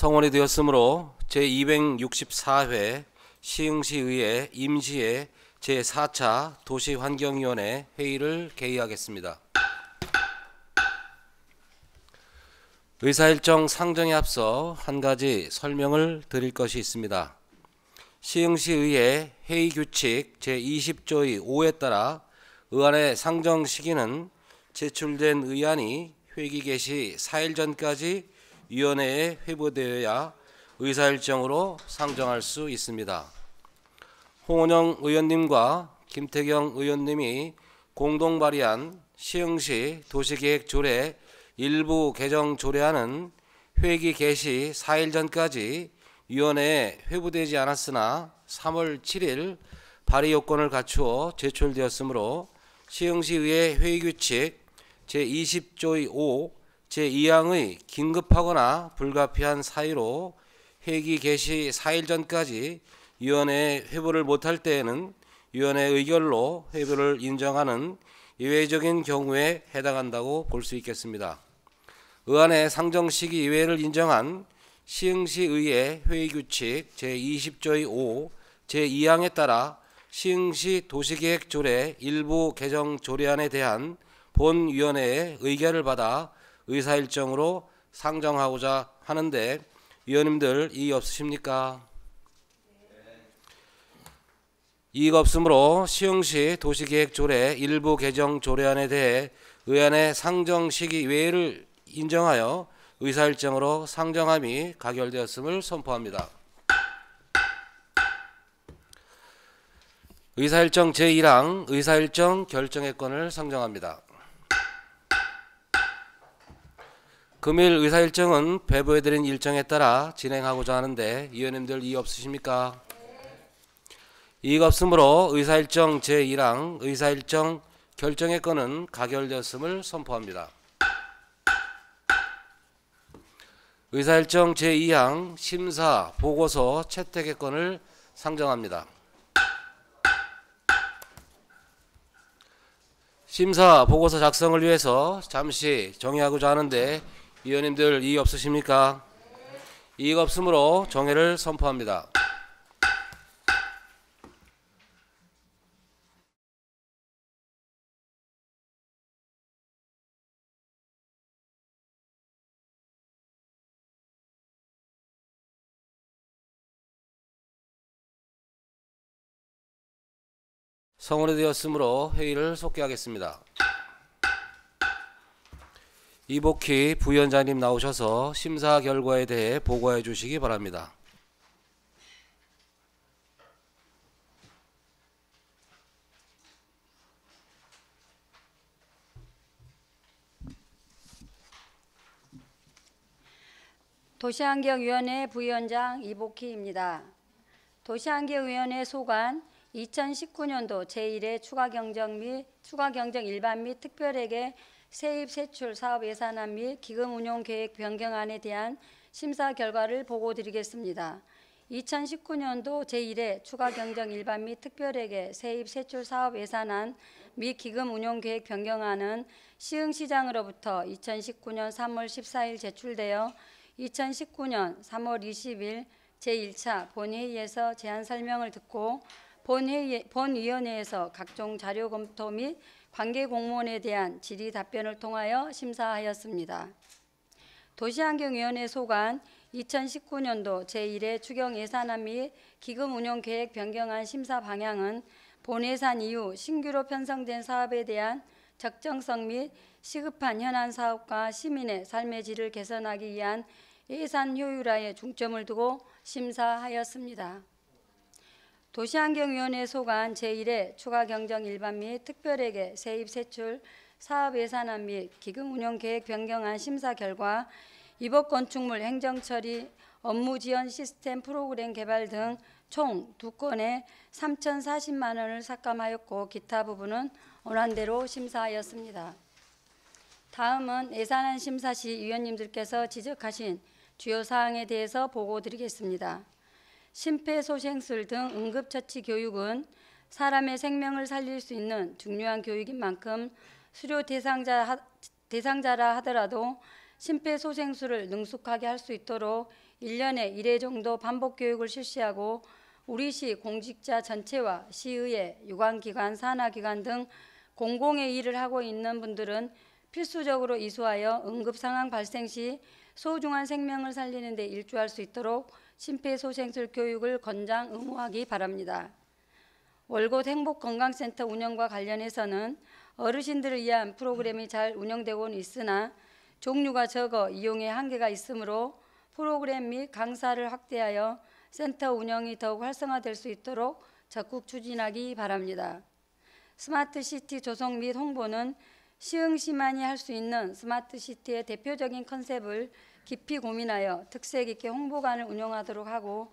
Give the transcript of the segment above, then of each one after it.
성원이 되었으므로 제264회 시흥시의회 임시회 제4차 도시환경위원회 회의를 개의하겠습니다. 의사일정 상정에 앞서 한 가지 설명을 드릴 것이 있습니다. 시흥시의회 회의규칙 제20조의 5에 따라 의안의 상정 시기는 제출된 의안이 회기 개시 4일 전까지 위원회에 회부되어야 의사일정으로 상정할 수 있습니다. 홍원영 의원님과 김태경 의원님이 공동 발의한 시흥시 도시계획조례 일부 개정 조례안은 회기 개시 4일 전까지 위원회에 회부되지 않았으나 3월 7일 발의 요건을 갖추어 제출되었으므로 시흥시의회 회의규칙 제20조의 5, 제2항의 긴급하거나 불가피한 사유로 회기 개시 4일 전까지 위원회에 회부를 못할 때에는 위원회 의결로 회부를 인정하는 예외적인 경우에 해당한다고 볼 수 있겠습니다. 의안의 상정 시기 예외를 인정한 시흥시의회 회의규칙 제20조의 5, 제2항에 따라 시흥시 도시계획조례 일부 개정 조례안에 대한 본위원회의 의결을 받아 의사일정으로 상정하고자 하는데 위원님들 이의 없으십니까? 이의가 없으므로 시흥시 도시계획조례 일부 개정 조례안에 대해 의안의 상정 시기 외를 인정하여 의사일정으로 상정함이 가결되었음을 선포합니다. 의사일정 제1항 의사일정 결정의건을 상정합니다. 금일 의사일정은 배부해드린 일정에 따라 진행하고자 하는데 위원님들 이의 없으십니까? 이의가 없으므로 의사일정 제1항 의사일정 결정의건은 가결되었음을 선포합니다. 의사일정 제2항 심사 보고서 채택의건을 상정합니다. 심사 보고서 작성을 위해서 잠시 정의하고자 하는데 위원님들 이의 없으십니까? 이의가 없으므로 정의를 선포합니다. 성원이 되었으므로 회의를 속개하겠습니다. 이복희 부위원장님 나오셔서 심사 결과에 대해 보고해 주시기 바랍니다. 도시환경위원회 부위원장 이복희입니다. 도시환경위원회 소관 2019년도 제1회 추가경정 및 추가경정 일반 및 특별회계 세입 세출 사업 예산안 및 기금 운용 계획 변경안에 대한 심사 결과를 보고드리겠습니다. 2019년도 제1회 추가경정 일반 및 특별회계 세입 세출 사업 예산안 및 기금 운용 계획 변경안은 시흥시장으로부터 2019년 3월 14일 제출되어 2019년 3월 20일 제1차 본회의에서 제안 설명을 듣고 본위원회에서 각종 자료 검토 및 관계 공무원에 대한 질의 답변을 통하여 심사하였습니다. 도시환경위원회 소관 2019년도 제1회 추경 예산안 및 기금 운용 계획 변경안 심사 방향은 본예산 이후 신규로 편성된 사업에 대한 적정성 및 시급한 현안 사업과 시민의 삶의 질을 개선하기 위한 예산 효율화에 중점을 두고 심사하였습니다. 도시환경위원회 소관 제1회 추가경정 일반 및 특별회계 세입 세출 사업 예산안 및 기금 운용 계획 변경안 심사 결과 입업 건축물 행정처리 업무 지원 시스템 프로그램 개발 등 총 2건에 3,040만 원을 삭감하였고 기타 부분은 원안대로 심사하였습니다. 다음은 예산안 심사 시 위원님들께서 지적하신 주요 사항에 대해서 보고드리겠습니다. 심폐소생술 등 응급처치 교육은 사람의 생명을 살릴 수 있는 중요한 교육인 만큼 수료 대상자라 하더라도 심폐소생술을 능숙하게 할 수 있도록 1년에 1회 정도 반복 교육을 실시하고 우리시 공직자 전체와 시의회, 유관기관, 산하기관 등 공공의 일을 하고 있는 분들은 필수적으로 이수하여 응급상황 발생 시 소중한 생명을 살리는 데 일조할 수 있도록 심폐소생술 교육을 권장 의무하기 바랍니다. 월곶 행복건강센터 운영과 관련해서는 어르신들을 위한 프로그램이 잘 운영되고는 있으나 종류가 적어 이용에 한계가 있으므로 프로그램 및 강사를 확대하여 센터 운영이 더욱 활성화될 수 있도록 적극 추진하기 바랍니다. 스마트시티 조성 및 홍보는 시흥시만이 할 수 있는 스마트시티의 대표적인 컨셉을 깊이 고민하여 특색 있게 홍보관을 운영하도록 하고,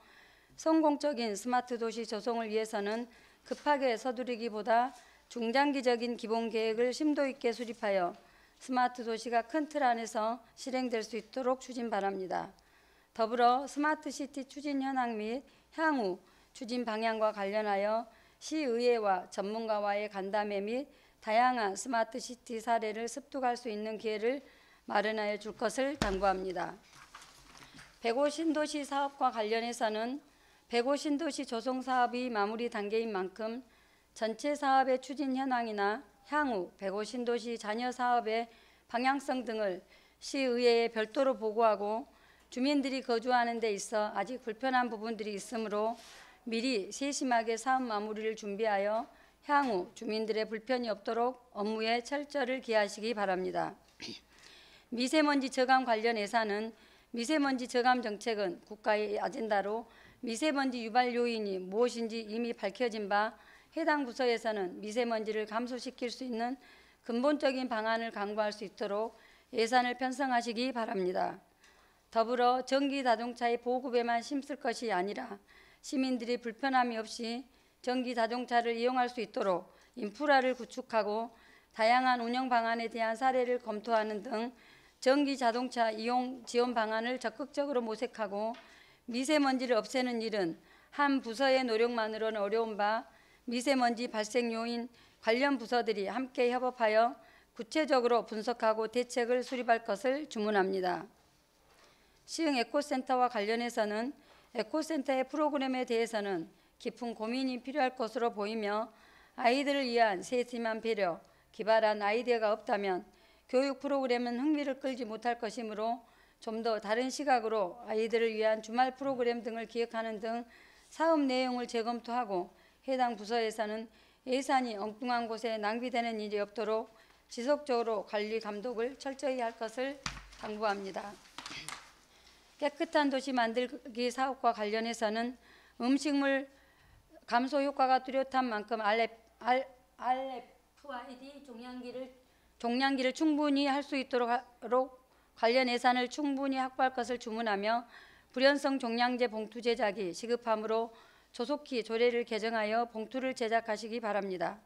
성공적인 스마트 도시 조성을 위해서는 급하게 서두르기보다 중장기적인 기본 계획을 심도 있게 수립하여 스마트 도시가 큰 틀 안에서 실행될 수 있도록 추진 바랍니다. 더불어 스마트시티 추진 현황 및 향후 추진 방향과 관련하여 시의회와 전문가와의 간담회 및 다양한 스마트시티 사례를 습득할 수 있는 기회를 마련하여 줄 것을 당부합니다. 105 신도시 사업과 관련해서는 105 신도시 조성 사업이 마무리 단계인 만큼 전체 사업의 추진 현황이나 향후 105 신도시 잔여 사업의 방향성 등을 시의회에 별도로 보고하고, 주민들이 거주하는 데 있어 아직 불편한 부분들이 있으므로 미리 세심하게 사업 마무리를 준비하여 향후 주민들의 불편이 없도록 업무에 철저를 기하시기 바랍니다. 미세먼지 저감 관련 예산은 미세먼지 저감 정책은 국가의 아젠다로 미세먼지 유발 요인이 무엇인지 이미 밝혀진 바 해당 부서에서는 미세먼지를 감소시킬 수 있는 근본적인 방안을 강구할 수 있도록 예산을 편성하시기 바랍니다. 더불어 전기 자동차의 보급에만 힘쓸 것이 아니라 시민들이 불편함이 없이 전기 자동차를 이용할 수 있도록 인프라를 구축하고 다양한 운영 방안에 대한 사례를 검토하는 등 전기 자동차 이용 지원 방안을 적극적으로 모색하고, 미세먼지를 없애는 일은 한 부서의 노력만으로는 어려운 바 미세먼지 발생 요인 관련 부서들이 함께 협업하여 구체적으로 분석하고 대책을 수립할 것을 주문합니다. 시흥 에코센터와 관련해서는 에코센터의 프로그램에 대해서는 깊은 고민이 필요할 것으로 보이며, 아이들을 위한 세심한 배려, 기발한 아이디어가 없다면 교육 프로그램은 흥미를 끌지 못할 것이므로 좀 더 다른 시각으로 아이들을 위한 주말 프로그램 등을 기획하는 등 사업 내용을 재검토하고, 해당 부서에서는 예산이 엉뚱한 곳에 낭비되는 일이 없도록 지속적으로 관리 감독을 철저히 할 것을 당부합니다. 깨끗한 도시 만들기 사업과 관련해서는 음식물 감소 효과가 뚜렷한 만큼 RFID 종량기를 충분히 할 수 있도록 관련 예산을 충분히 확보할 것을 주문하며, 불연성 종량제 봉투 제작이 시급하므로 조속히 조례를 개정하여 봉투를 제작하시기 바랍니다.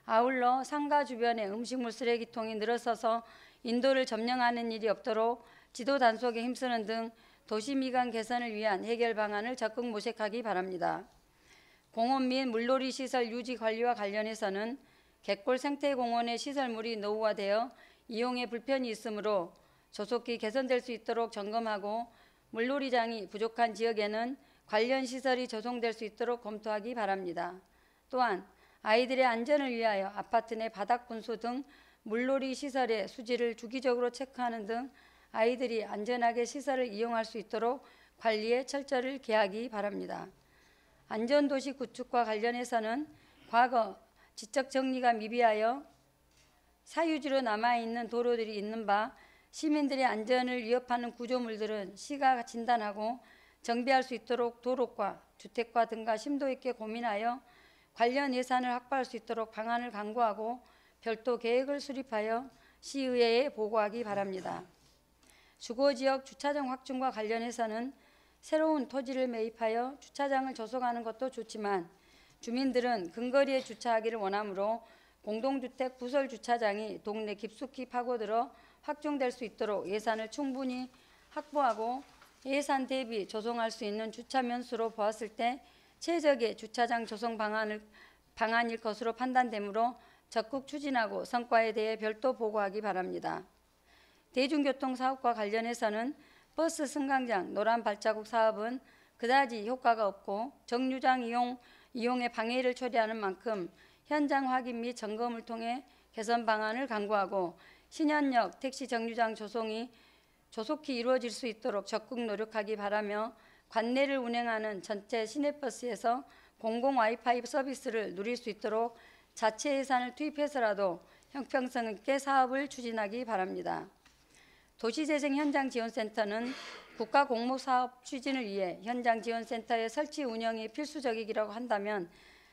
아울러 상가 주변에 음식물 쓰레기통이 늘어서서 인도를 점령하는 일이 없도록 지도 단속에 힘쓰는 등 도시 미관 개선을 위한 해결 방안을 적극 모색하기 바랍니다. 공원 및 물놀이 시설 유지 관리와 관련해서는 갯골 생태공원의 시설물이 노후화되어 이용에 불편이 있으므로 조속히 개선될 수 있도록 점검하고, 물놀이장이 부족한 지역에는 관련 시설이 조성될 수 있도록 검토하기 바랍니다. 또한 아이들의 안전을 위하여 아파트 내 바닥 분수 등 물놀이 시설의 수질을 주기적으로 체크하는 등 아이들이 안전하게 시설을 이용할 수 있도록 관리에 철저를 기하기 바랍니다. 안전도시 구축과 관련해서는 과거 지적 정리가 미비하여 사유지로 남아있는 도로들이 있는 바, 시민들의 안전을 위협하는 구조물들은 시가 진단하고 정비할 수 있도록 도로과 주택과 등과 심도 있게 고민하여 관련 예산을 확보할 수 있도록 방안을 강구하고 별도 계획을 수립하여 시의회에 보고하기 바랍니다. 주거지역 주차장 확충과 관련해서는 새로운 토지를 매입하여 주차장을 조성하는 것도 좋지만 주민들은 근거리에 주차하기를 원하므로 공동주택 부설 주차장이 동네 깊숙이 파고들어 확충될 수 있도록 예산을 충분히 확보하고, 예산 대비 조성할 수 있는 주차 면수로 보았을 때 최적의 주차장 조성 방안일 것으로 판단되므로 적극 추진하고 성과에 대해 별도 보고하기 바랍니다. 대중교통 사업과 관련해서는 버스 승강장 노란 발자국 사업은 그다지 효과가 없고 정류장 이용에 방해를 초래하는 만큼 현장 확인 및 점검을 통해 개선 방안을 강구하고 신현역 택시 정류장 조성이 조속히 이루어질 수 있도록 적극 노력하기 바라며 관내를 운행하는 전체 시내버스에서 공공 와이파이 서비스를 누릴 수 있도록 자체 예산을 투입해서라도 형평성 있게 사업을 추진하기 바랍니다. 도시재생 현장지원센터는 국가공모사업 추진을 위해 현장지원센터의 설치 운영이 필수적이라고 한다면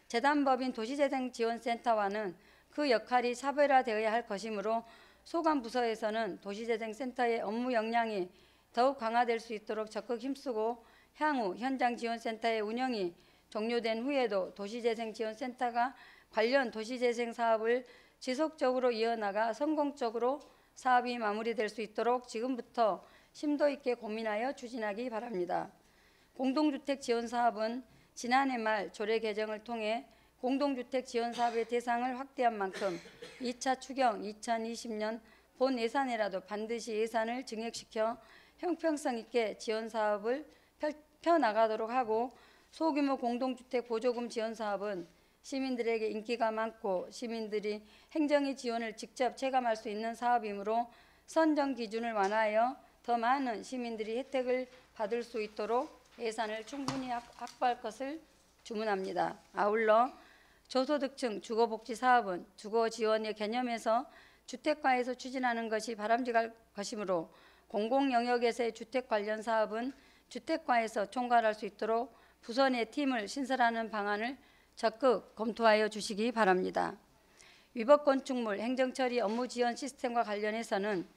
재단법인 도시재생지원센터와는 그 역할이 차별화되어야 할 것이므로 소관부서에서는 도시재생센터의 업무 역량이 더욱 강화될 수 있도록 적극 힘쓰고 향후 현장지원센터의 운영이 종료된 후에도 도시재생지원센터가 관련 도시재생 사업을 지속적으로 이어나가 성공적으로 사업이 마무리될 수 있도록 지금부터 심도 있게 고민하여 추진하기 바랍니다. 공동주택 지원 사업은 지난해 말 조례 개정을 통해 공동주택 지원 사업의 대상을 확대한 만큼 2차 추경 2020년 본 예산에라도 반드시 예산을 증액시켜 형평성 있게 지원 사업을 펴나가도록 하고 소규모 공동주택 보조금 지원 사업은 시민들에게 인기가 많고 시민들이 행정의 지원을 직접 체감할 수 있는 사업이므로 선정 기준을 완화하여 더 많은 시민들이 혜택을 받을 수 있도록 예산을 충분히 확보할 것을 주문합니다. 아울러 저소득층 주거복지 사업은 주거 지원의 개념에서 주택과에서 추진하는 것이 바람직할 것이므로 공공 영역에서의 주택 관련 사업은 주택과에서 총괄할 수 있도록 부서 내 팀을 신설하는 방안을 적극 검토하여 주시기 바랍니다. 위법 건축물 행정처리 업무 지원 시스템과 관련해서는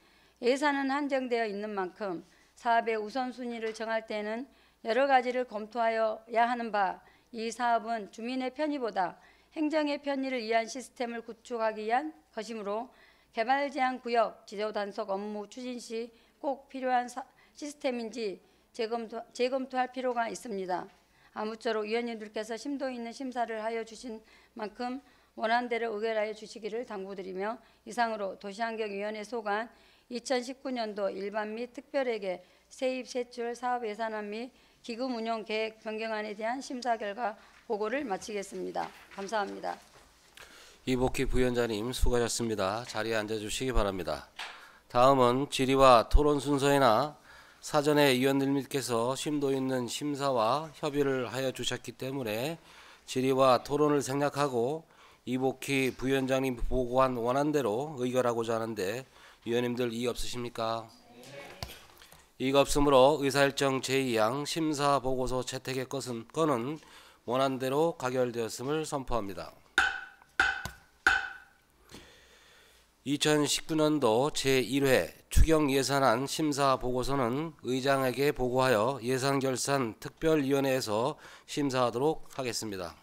예산은 한정되어 있는 만큼 사업의 우선순위를 정할 때는 여러 가지를 검토하여야 하는 바 이 사업은 주민의 편의보다 행정의 편의를 위한 시스템을 구축하기 위한 것이므로 개발 제한 구역 지도 단속 업무 추진 시 꼭 필요한 시스템인지 재검토할 필요가 있습니다. 아무쪼록 위원님들께서 심도 있는 심사를 하여 주신 만큼 원안대로 의결하여 주시기를 당부드리며 이상으로 도시환경위원회 소관 2019년도 일반 및 특별회계 세입 세출 사업 예산안 및 기금 운영 계획 변경안에 대한 심사 결과 보고를 마치겠습니다. 감사합니다. 이복희 부위원장님 수고하셨습니다. 자리에 앉아주시기 바랍니다. 다음은 질의와 토론 순서이나 사전에 위원님께서 심도 있는 심사와 협의를 하여 주셨기 때문에 질의와 토론을 생략하고 이복희 부위원장님 보고한 원안대로 의결하고자 하는데 위원님들 이의 없으십니까? 이의가 없으므로 의사일정 제2항 심사보고서 채택의 건은 원안대로 가결되었음을 선포합니다. 2019년도 제1회 추경예산안 심사보고서는 의장에게 보고하여 예산결산 특별위원회에서 심사하도록 하겠습니다.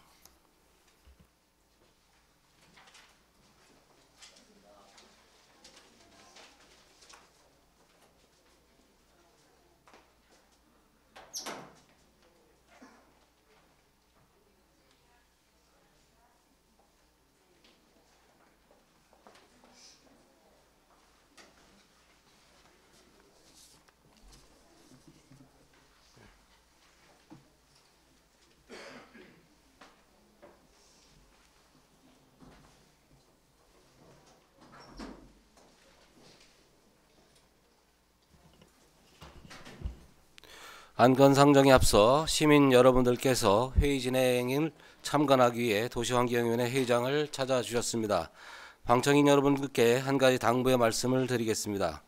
안건 상정에 앞서 시민 여러분들께서 회의 진행을 참관하기 위해 도시환경위원회 회의장을 찾아주셨습니다. 방청인 여러분들께 한 가지 당부의 말씀을 드리겠습니다.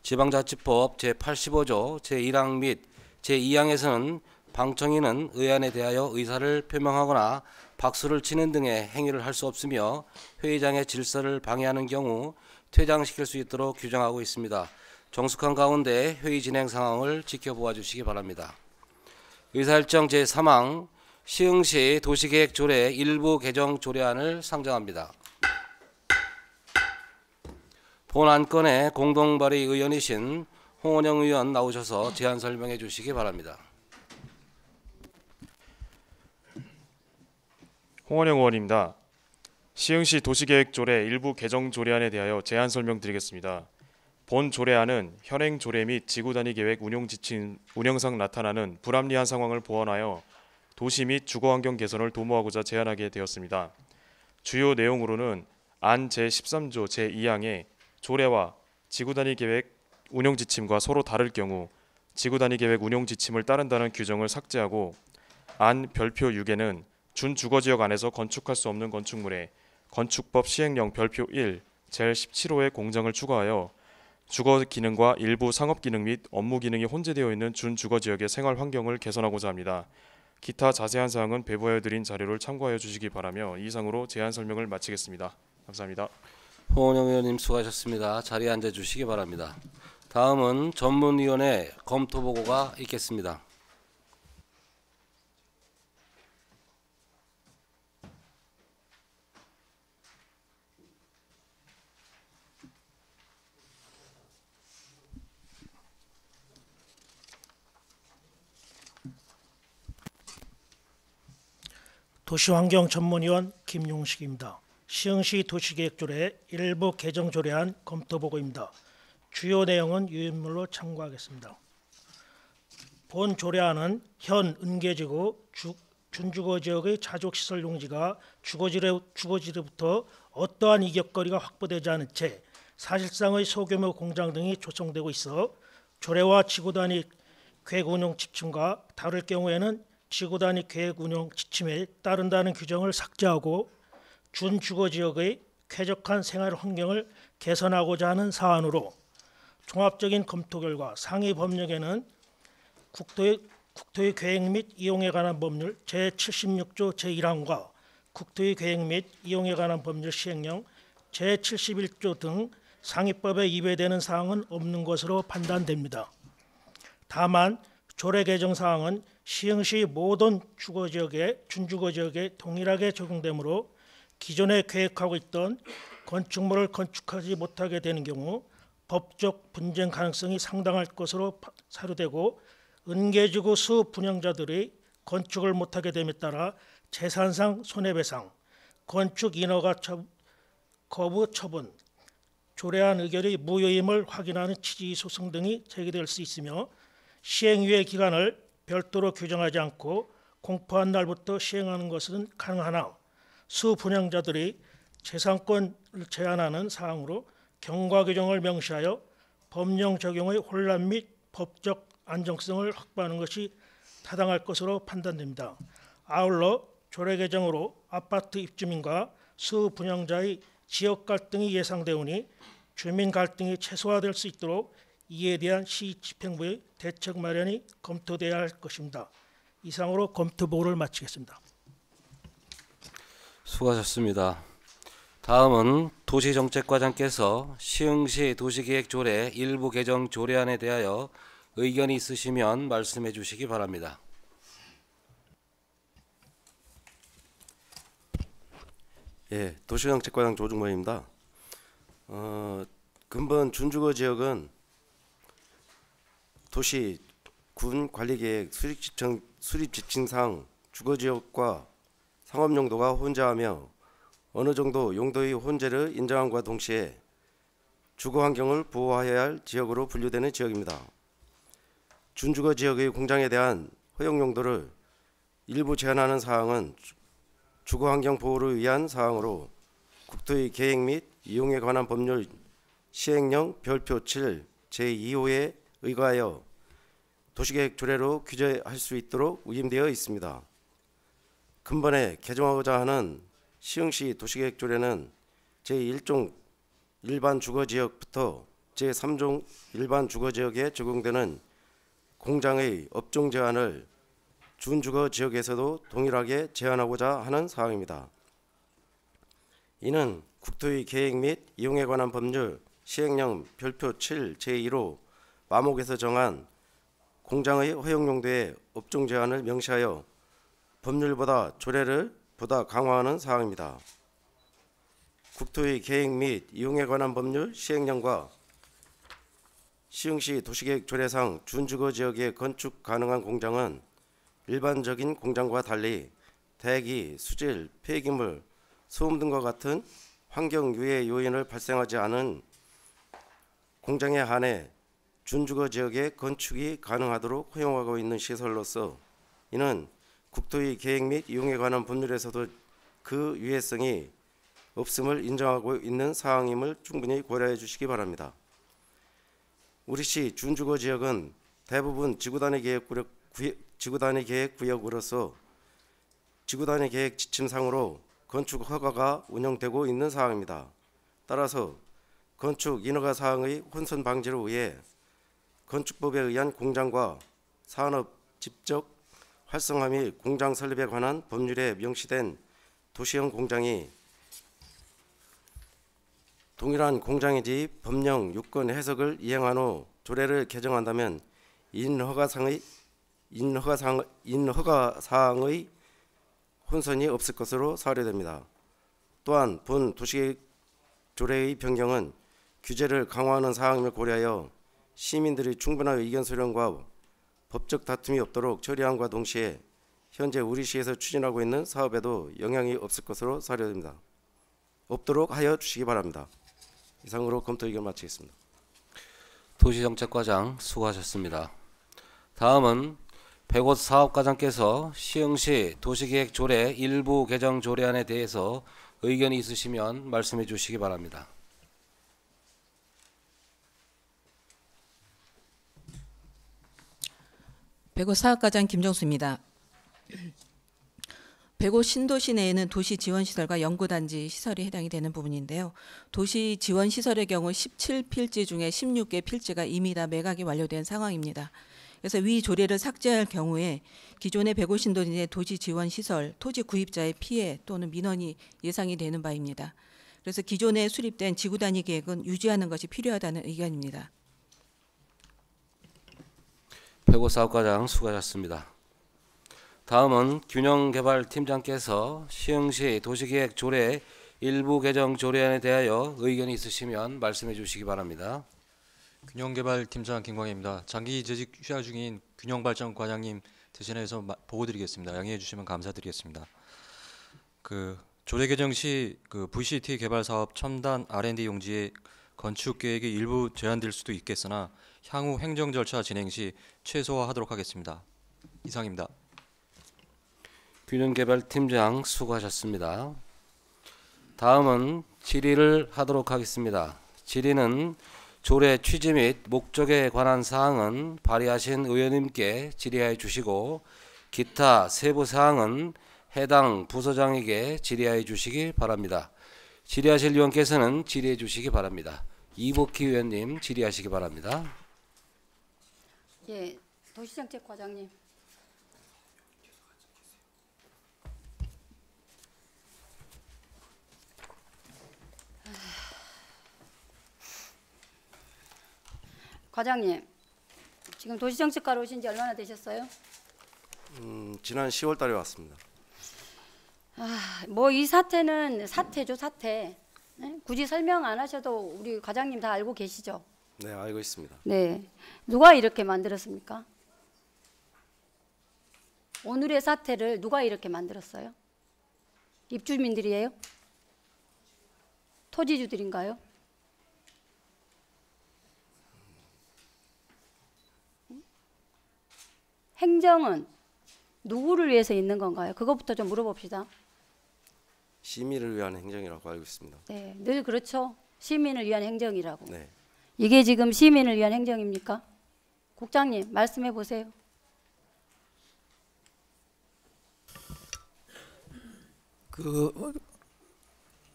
지방자치법 제85조 제1항 및 제2항에서는 방청인은 의안에 대하여 의사를 표명하거나 박수를 치는 등의 행위를 할 수 없으며 회의장의 질서를 방해하는 경우 퇴장시킬 수 있도록 규정하고 있습니다. 정숙한 가운데 회의 진행 상황을 지켜보아 주시기 바랍니다. 의사일정 제3항 시흥시 도시계획조례 일부 개정 조례안을 상정합니다. 본 안건의 공동발의 의원이신 홍원영 의원 나오셔서 제안 설명해 주시기 바랍니다. 홍원영 의원입니다. 시흥시 도시계획조례 일부 개정 조례안에 대하여 제안 설명드리겠습니다. 본 조례안은 현행 조례 및 지구단위 계획 운용 지침 운영상 나타나는 불합리한 상황을 보완하여 도시 및 주거환경 개선을 도모하고자 제안하게 되었습니다. 주요 내용으로는 안 제13조 제2항에 조례와 지구단위 계획 운영 지침과 서로 다를 경우 지구단위 계획 운용 지침을 따른다는 규정을 삭제하고 안 별표 6에는 준주거지역 안에서 건축할 수 없는 건축물에 건축법 시행령 별표 1 제17호의 공정을 추가하여 주거 기능과 일부 상업 기능 및 업무 기능이 혼재되어 있는 준주거지역의 생활 환경을 개선하고자 합니다. 기타 자세한 사항은 배부하여 드린 자료를 참고하여 주시기 바라며 이상으로 제안 설명을 마치겠습니다. 감사합니다. 홍원영 의원님 수고하셨습니다. 자리에 앉아 주시기 바랍니다. 다음은 전문위원회 검토 보고가 있겠습니다. 도시환경전문위원 김용식입니다. 시흥시 도시계획조례 일부 개정 조례안 검토 보고입니다. 주요 내용은 유인물로 참고하겠습니다. 본 조례안은 현 은계지구 준주거지역의 자족시설 용지가 주거지로부터 어떠한 이격거리가 확보되지 않은 채 사실상의 소규모 공장 등이 조성되고 있어 조례와 지구단위 계획운용 지침과 다를 경우에는 지구단위 계획운용 지침에 따른다는 규정을 삭제하고 준주거지역의 쾌적한 생활 환경을 개선하고자 하는 사안으로 종합적인 검토 결과 상위 법령에는 국토의 계획 및 이용에 관한 법률 제76조 제1항과 국토의 계획 및 이용에 관한 법률 시행령 제71조 등 상위법에 위배되는 사항은 없는 것으로 판단됩니다. 다만 조례 개정 사항은 시흥시 모든 준주거지역에 동일하게 적용되므로 기존에 계획하고 있던 건축물을 건축하지 못하게 되는 경우 법적 분쟁 가능성이 상당할 것으로 사료되고 은계지구 수분양자들이 건축을 못하게 됨에 따라 재산상 손해배상, 건축 인허가 거부 처분, 조례안 의결이 무효임을 확인하는 취지 소송 등이 제기될 수 있으며 시행유예 기간을 별도로 규정하지 않고 공포한 날부터 시행하는 것은 가능하나 수분양자들이 재산권을 제한하는 사항으로 경과 규정을 명시하여 법령 적용의 혼란 및 법적 안정성을 확보하는 것이 타당할 것으로 판단됩니다. 아울러 조례 개정으로 아파트 입주민과 수분양자의 지역 갈등이 예상되오니 주민 갈등이 최소화될 수 있도록 이에 대한 시 집행부의 대책 마련이 검토돼야 할 것입니다. 이상으로 검토 보고를 마치겠습니다. 수고하셨습니다. 다음은 도시정책과장께서 시흥시 도시계획조례 일부 개정 조례안에 대하여 의견이 있으시면 말씀해 주시기 바랍니다. 예, 도시정책과장 조중모입니다. 근본 준주거 지역은 도시 군 관리계획 수립지침상 주거지역과 상업용도가 혼재하며 어느 정도 용도의 혼재를 인정함과 동시에 주거환경을 보호해야 할 지역으로 분류되는 지역입니다. 준주거 지역의 공장에 대한 허용용도를 일부 제한하는 사항은 주거환경 보호를 위한 사항으로 국토의 계획 및 이용에 관한 법률 시행령 별표 7 제2호에 의거하여 도시계획 조례로 규제할 수 있도록 위임되어 있습니다. 근본에 개정하고자 하는 시흥시 도시계획 조례는 제1종 일반 주거지역부터 제3종 일반 주거지역에 적용되는 공장의 업종 제한을 준주거지역에서도 동일하게 제한하고자 하는 사항입니다. 이는 국토의 계획 및 이용에 관한 법률 시행령 별표 7 제1호 마목에서 정한 공장의 허용용도의 업종 제한을 명시하여 법률보다 조례를 보다 강화하는 사항입니다. 국토의 계획 및 이용에 관한 법률 시행령과 시흥시 도시계획 조례상 준주거지역에 건축 가능한 공장은 일반적인 공장과 달리 대기, 수질, 폐기물, 소음 등과 같은 환경 유해 요인을 발생하지 않은 공장에 한해 준주거 지역에 건축이 가능하도록 허용하고 있는 시설로서 이는 국토의 계획 및 이용에 관한 법률에서도 그 유해성이 없음을 인정하고 있는 사항임을 충분히 고려해 주시기 바랍니다. 우리시 준주거 지역은 대부분 지구단위 계획 구역으로서 지구단위 계획 지침상으로 건축 허가가 운영되고 있는 사항입니다. 따라서 건축 인허가 사항의 혼선 방지를 위해 건축법에 의한 공장과 산업 집적 활성화 및 공장 설립에 관한 법률에 명시된 도시형 공장이 동일한 공장이지 법령 유권 해석을 이행한 후 조례를 개정한다면 인허가 사항의 혼선이 없을 것으로 사료됩니다. 또한 본 도시계획 조례의 변경은 규제를 강화하는 사항임을 고려하여 시민들의 충분한 의견 수렴과 법적 다툼이 없도록 처리함과 동시에 현재 우리시에서 추진하고 있는 사업에도 영향이 없을 것으로 사료됩니다. 없도록 하여 주시기 바랍니다. 이상으로 검토 의견 마치겠습니다. 도시정책과장 수고하셨습니다. 다음은 백옷 사업과장께서 시흥시 도시계획 조례 일부 개정 조례안에 대해서 의견이 있으시면 말씀해 주시기 바랍니다. 백옷 사업과장 김정수입니다. 백옷 신도시 내에는 도시 지원시설과 연구단지 시설이 해당이 되는 부분인데요. 도시 지원시설의 경우 17필지 중에 16개 필지가 이미 다 매각이 완료된 상황입니다. 그래서 위 조례를 삭제할 경우에 기존의 백옷 신도시 내 도시 지원시설, 토지 구입자의 피해 또는 민원이 예상이 되는 바입니다. 그래서 기존에 수립된 지구단위 계획은 유지하는 것이 필요하다는 의견입니다. 백옷 사업과장 수고하셨습니다. 다음은 균형개발팀장께서 시흥시 도시계획 조례 일부 개정 조례안에 대하여 의견이 있으시면 말씀해 주시기 바랍니다. 균형개발팀장 김광희입니다. 장기 재직 휴가 중인 균형발전과장님 대신해서 보고드리겠습니다. 양해해 주시면 감사드리겠습니다. 조례 개정 시 VCT 개발 사업 첨단 R&D 용지의 건축 계획이 일부 제한될 수도 있겠으나 향후 행정 절차 진행 시 최소화하도록 하겠습니다. 이상입니다. 균형개발팀장 수고하셨습니다. 다음은 질의를 하도록 하겠습니다. 질의는 조례 취지 및 목적에 관한 사항은 발의하신 의원님께 질의하여 주시고 기타 세부 사항은 해당 부서장에게 질의하여 주시기 바랍니다. 질의하실 의원께서는 질의해 주시기 바랍니다. 이복희 의원님 질의하시기 바랍니다. 예, 도시정책과장님. 과장님, 지금 도시정책과로 오신 지 얼마나 되셨어요? 지난 10월 달에 왔습니다. 뭐 이 사태는 사태죠, 사태. 네? 굳이 설명 안 하셔도 우리 과장님 다 알고 계시죠? 네, 알고 있습니다. 네, 누가 이렇게 만들었습니까? 오늘의 사태를 누가 이렇게 만들었어요? 입주민들이에요? 토지주들인가요? 행정은 누구를 위해서 있는 건가요? 그것부터 좀 물어봅시다. 시민을 위한 행정이라고 알고 있습니다. 네, 늘 그렇죠. 시민을 위한 행정이라고. 네. 이게 지금 시민을 위한 행정입니까? 국장님 말씀해 보세요.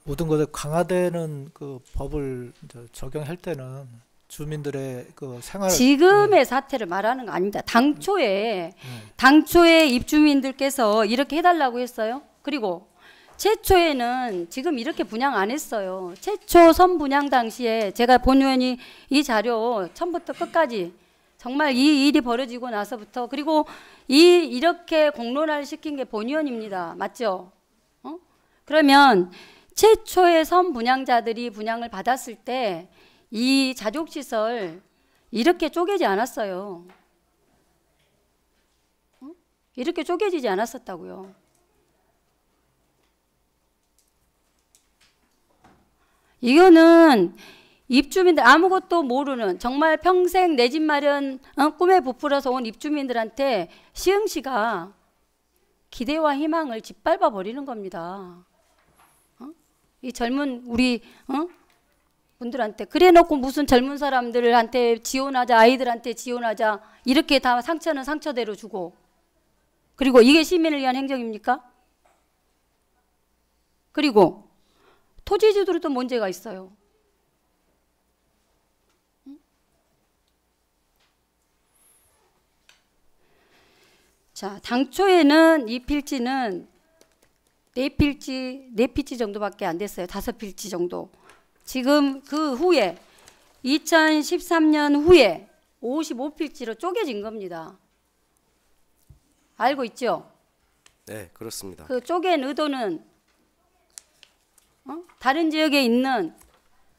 모든 것에 강화되는 법을 적용할 때는 주민들의 생활 지금의 사태를 말하는 거 아닙니다. 당초에 입주민들께서 이렇게 해달라고 했어요. 그리고 최초에는 지금 이렇게 분양 안 했어요. 최초 선분양 당시에 제가 본의원이 이 자료 처음부터 끝까지 정말 이 일이 벌어지고 나서부터 그리고 이렇게 공론화를 시킨 게 본의원입니다. 맞죠? 그러면 최초의 선분양자들이 분양을 받았을 때 이 자족시설 이렇게 쪼개지 않았어요. 이렇게 쪼개지지 않았었다고요. 이거는 입주민들 아무것도 모르는 정말 평생 내 집 마련 꿈에 부풀어서 온 입주민들한테 시흥시가 기대와 희망을 짓밟아 버리는 겁니다. 이 젊은 우리 분들한테 그래놓고 무슨 젊은 사람들한테 지원하자, 아이들한테 지원하자, 이렇게 다 상처는 상처대로 주고, 그리고 이게 시민을 위한 행정입니까? 그리고 토지주들도 문제가 있어요. 자, 당초에는 이 필지는 4필지 정도밖에 안 됐어요. 5필지 정도. 지금 그 후에 2013년 후에 55필지로 쪼개진 겁니다. 알고 있죠? 네, 그렇습니다. 그 쪼갠 의도는 다른 지역에 있는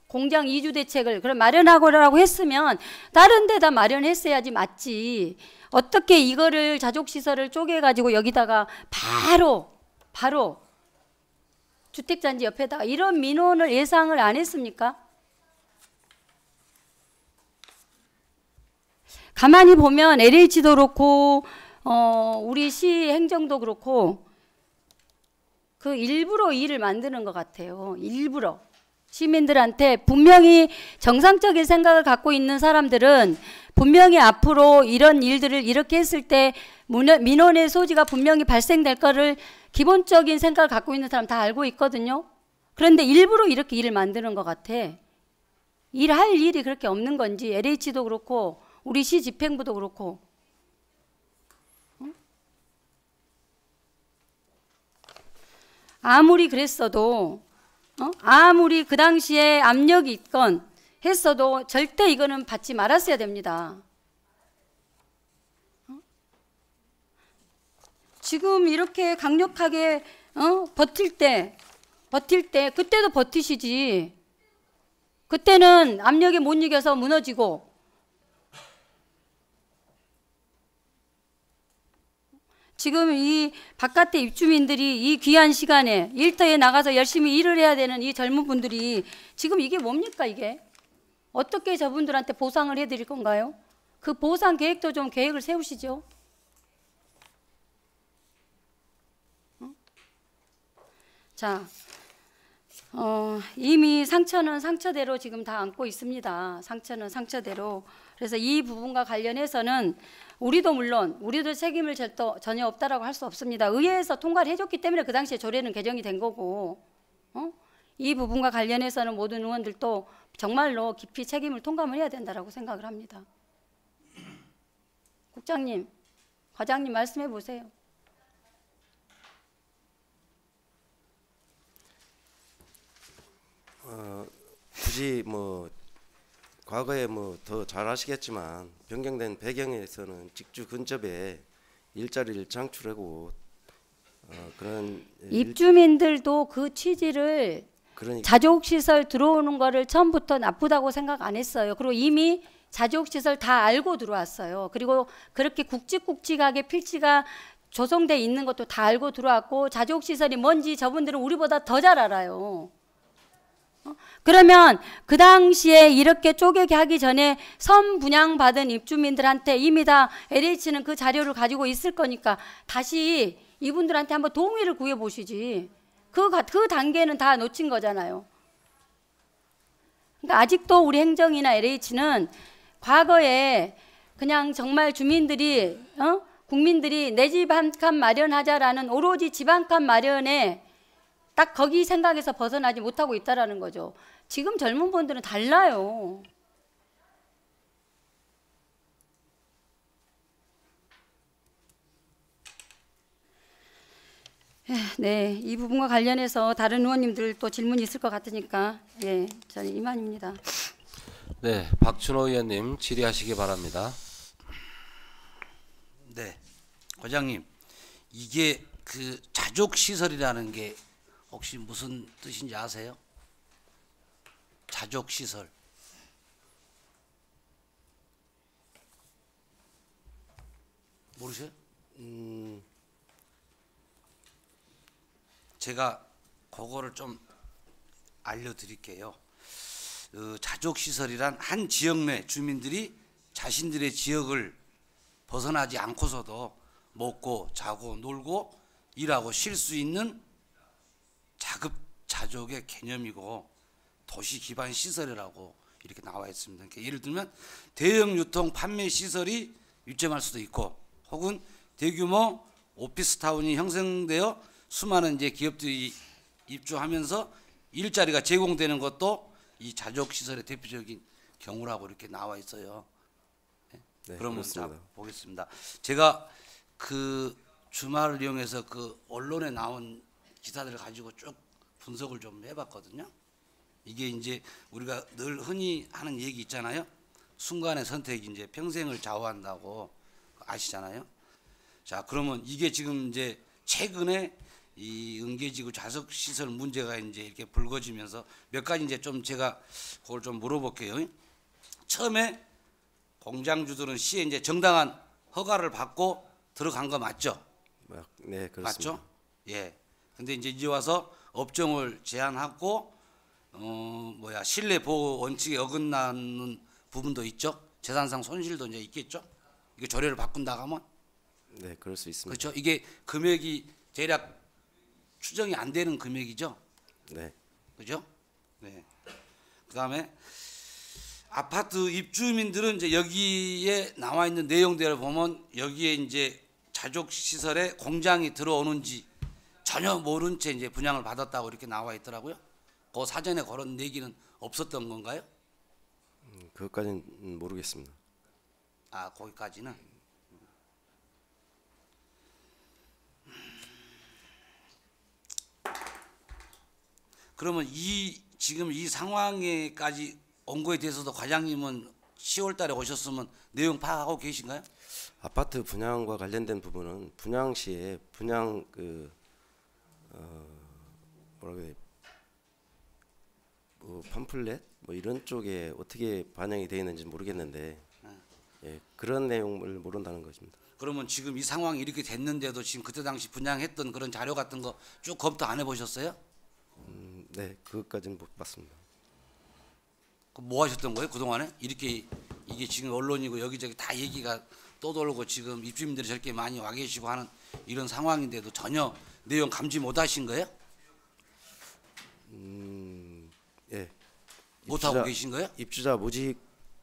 공장 이주 대책을 그럼 마련하고라고 했으면 다른 데다 마련했어야지 맞지. 어떻게 이거를 자족시설을 쪼개가지고 여기다가 바로 주택단지 옆에다가 이런 민원을 예상을 안 했습니까? 가만히 보면 LH도 그렇고 우리 시 행정도 그렇고 그 일부러 일을 만드는 것 같아요. 일부러. 시민들한테 분명히 정상적인 생각을 갖고 있는 사람들은 분명히 앞으로 이런 일들을 이렇게 했을 때 민원의 소지가 분명히 발생될 거를 기본적인 생각을 갖고 있는 사람 다 알고 있거든요. 그런데 일부러 이렇게 일을 만드는 것 같아. 일할 일이 그렇게 없는 건지 LH도 그렇고 우리 시 집행부도 그렇고. 아무리 그랬어도 아무리 그 당시에 압력이 있건 했어도 절대 이거는 받지 말았어야 됩니다. 지금 이렇게 강력하게 버틸 때 그때도 버티시지. 그때는 압력에 못 이겨서 무너지고 지금 이 바깥에 입주민들이 이 귀한 시간에 일터에 나가서 열심히 일을 해야 되는 이 젊은 분들이 지금 이게 뭡니까 이게? 어떻게 저분들한테 보상을 해드릴 건가요? 그 보상 계획도 좀 계획을 세우시죠. 자, 이미 상처는 상처대로 지금 다 안고 있습니다. 상처는 상처대로. 그래서 이 부분과 관련해서는 우리도 물론 우리도 책임을 전혀 없다라고 할 수 없습니다. 의회에서 통과를 해줬기 때문에 그 당시에 조례는 개정이 된 거고 이 부분과 관련해서는 모든 의원들도 정말로 깊이 책임을 통감을 해야 된다라고 생각을 합니다. 국장님, 과장님 말씀해 보세요. 굳이 뭐 과거에 뭐 더 잘 아시겠지만 변경된 배경에서는 직주 근접에 일자리를 창출하고 그런 입주민들도 그 취지를 자족시설 들어오는 거를 처음부터 나쁘다고 생각 안 했어요. 그리고 이미 자족시설 다 알고 들어왔어요. 그리고 그렇게 굵직굵직하게 필지가 조성돼 있는 것도 다 알고 들어왔고 자족시설이 뭔지 저분들은 우리보다 더 잘 알아요. 그러면 그 당시에 이렇게 쪼개기 하기 전에 선 분양받은 입주민들한테 이미 다 LH는 그 자료를 가지고 있을 거니까 다시 이분들한테 한번 동의를 구해보시지. 그 단계는 다 놓친 거잖아요. 그러니까 아직도 우리 행정이나 LH는 과거에 그냥 정말 주민들이 국민들이 내 집 한 칸 마련하자라는 오로지 집 한 칸 마련에 딱 거기 생각에서 벗어나지 못하고 있다라는 거죠. 지금 젊은 분들은 달라요. 네, 이 부분과 관련해서 다른 의원님들 또 질문이 있을 것 같으니까 저는 이만입니다. 네, 박춘호 의원님 질의하시기 바랍니다. 네, 과장님, 이게 그 자족시설이라는 게 혹시 무슨 뜻인지 아세요? 자족시설. 모르세요? 제가 그거를 좀 알려드릴게요. 자족 시설이란 한 지역 내 주민들이 자신들의 지역을 벗어나지 않고서도 먹고 자고 놀고 일하고 쉴 수 있는 자급자족의 개념이고 도시 기반 시설이라고 이렇게 나와 있습니다. 그러니까 예를 들면 대형 유통 판매 시설이 유점할 수도 있고, 혹은 대규모 오피스타운이 형성되어 수많은 이제 기업들이 입주하면서 일자리가 제공되는 것도 이 자족 시설의 대표적인 경우라고 이렇게 나와 있어요. 네, 그러면 그렇습니다. 자 보겠습니다. 제가 그 주말을 이용해서 그 언론에 나온 기사들을 가지고 쭉 분석을 좀 해봤거든요. 이게 이제 우리가 늘 흔히 하는 얘기 있잖아요. 순간의 선택이 이제 평생을 좌우한다고 아시잖아요. 자, 그러면 이게 지금 이제 최근에 이 은계지구 자석 시설 문제가 이제 이렇게 불거지면서 몇 가지 이제 좀 제가 그걸 좀 물어볼게요. 처음에 공장주들은 시에 이제 정당한 허가를 받고 들어간 거 맞죠? 네, 그렇습니다. 맞죠? 예. 근데 이제 와서 업종을 제한하고 실내 보호 원칙에 어긋나는 부분도 있죠. 재산상 손실도 이제 있겠죠. 이게 조례를 바꾼다고 하면 네, 그럴 수 있습니다. 그렇죠. 이게 금액이 대략 추정이 안 되는 금액이죠. 네, 그죠? 네. 그다음에 아파트 입주민들은 이제 여기에 나와 있는 내용들을 보면 여기에 이제 자족 시설에 공장이 들어오는지 전혀 모른 채 이제 분양을 받았다고 이렇게 나와 있더라고요. 그 사전에 그런 얘기는 없었던 건가요? 그것까지는 모르겠습니다. 아, 거기까지는. 그러면 지금 이 상황에까지 온 거에 대해서도 과장님은 10월 달에 오셨으면 내용 파악하고 계신가요? 아파트 분양과 관련된 부분은 분양 시에 분양 뭐라고 해야 뭐 팜플렛 뭐 이런 쪽에 어떻게 반영이 되어 있는지 모르겠는데 예, 그런 내용을 모른다는 것입니다. 그러면 지금 이 상황이 이렇게 됐는데도 지금 그때 당시 분양했던 그런 자료 같은 거 쭉 검토 안 해보셨어요? 네, 그것까지는 못 봤습니다. 뭐 하셨던 거예요 그동안에? 이렇게 이게 지금 언론이고 여기저기 다 얘기가 떠돌고 지금 입주민들이 저렇게 많이 와 계시고 하는 이런 상황인데도 전혀 내용 감지 못 하신 거예요? 예. 못하고 계신 거예요? 입주자 모집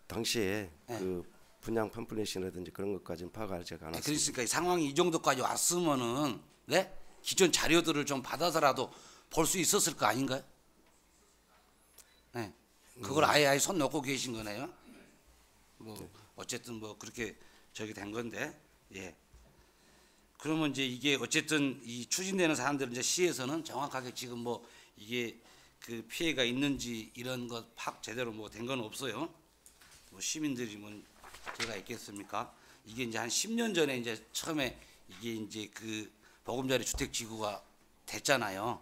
당시에 네. 그 분양 팜플렛이라든지 그런 것까지는 파악하지 않았습니다. 그러니까 이 상황이 이 정도까지 왔으면은 네? 기존 자료들을 좀 받아서라도 볼 수 있었을 거 아닌가요? 네. 그걸 아예 손 놓고 계신 거네요. 뭐 어쨌든 뭐 그렇게 저기 된 건데, 예. 그러면 이제 이게 어쨌든 이 추진되는 사안들은 이제 시에서는 정확하게 지금 뭐 이게 그 피해가 있는지 이런 것 파악 제대로 뭐 된 건 없어요. 뭐 시민들이 뭐 제가 있겠습니까? 이게 이제 한 10년 전에 이제 처음에 이게 이제 그 보금자리 주택 지구가 됐잖아요.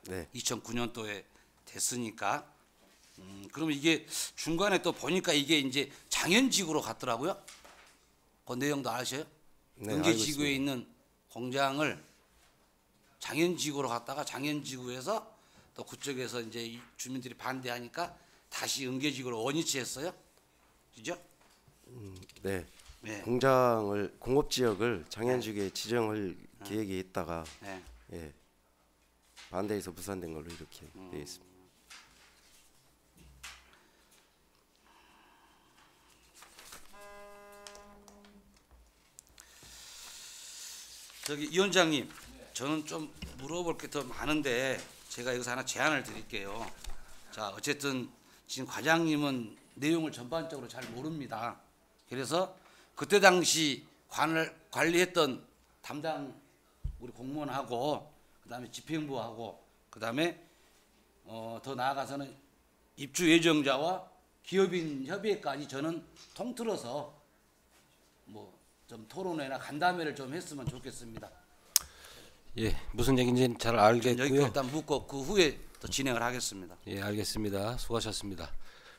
네. 2009년도에 됐으니까. 그러면 이게 중간에 또 보니까 이게 이제 장현지구로 갔더라고요. 그 내용도 아셔요? 네, 은계지구에 있는 공장을 장현지구로 갔다가 장현지구에서 또 그쪽에서 이제 이 주민들이 반대하니까 다시 은계지구로 원위치했어요. 그죠? 네. 네. 공장을 공업지역을 장현지구에 지정할 계획이 있다가 네. 예, 반대해서 무산된 걸로 이렇게 되어 있습니다. 저기 이 원장님, 저는 좀 물어볼 게 더 많은데 제가 여기서 하나 제안을 드릴게요. 자, 어쨌든 지금 과장님은 내용을 전반적으로 잘 모릅니다. 그래서 그때 당시 관리했던 담당 우리 공무원하고 그다음에 집행부하고 그다음에 더 나아가서는 입주 예정자와 기업인 협의회까지 저는 통틀어서 뭐 좀 토론회나 간담회를 좀 했으면 좋겠습니다. 예, 무슨 얘기인지 잘 여기까지 알겠고요. 일단 묻고 그 후에 또 진행을 하겠습니다. 예, 알겠습니다. 수고하셨습니다.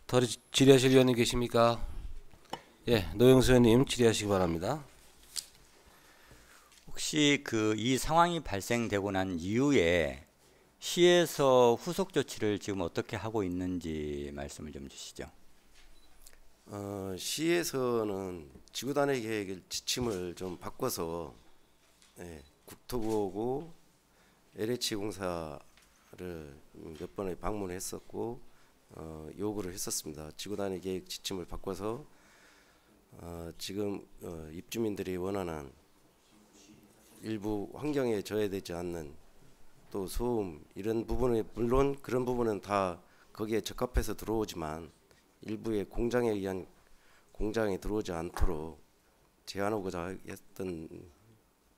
더 질의하실 의원님 계십니까? 예, 노영수 의원님 질의하시기 바랍니다. 혹시 그 이 상황이 발생되고 난 이후에 시에서 후속 조치를 지금 어떻게 하고 있는지 말씀을 좀 주시죠. 시에서는 지구단위 계획 지침을 좀 바꿔서 국토부하고 LH공사를 몇 번에 방문했었고 요구를 했었습니다. 지구단위 계획 지침을 바꿔서 지금 입주민들이 원하는 일부 환경에 저해되지 않는 또 소음 이런 부분에 물론 그런 부분은 다 거기에 적합해서 들어오지만 일부의 공장에 의한 공장에 들어오지 않도록 제한하고자 했던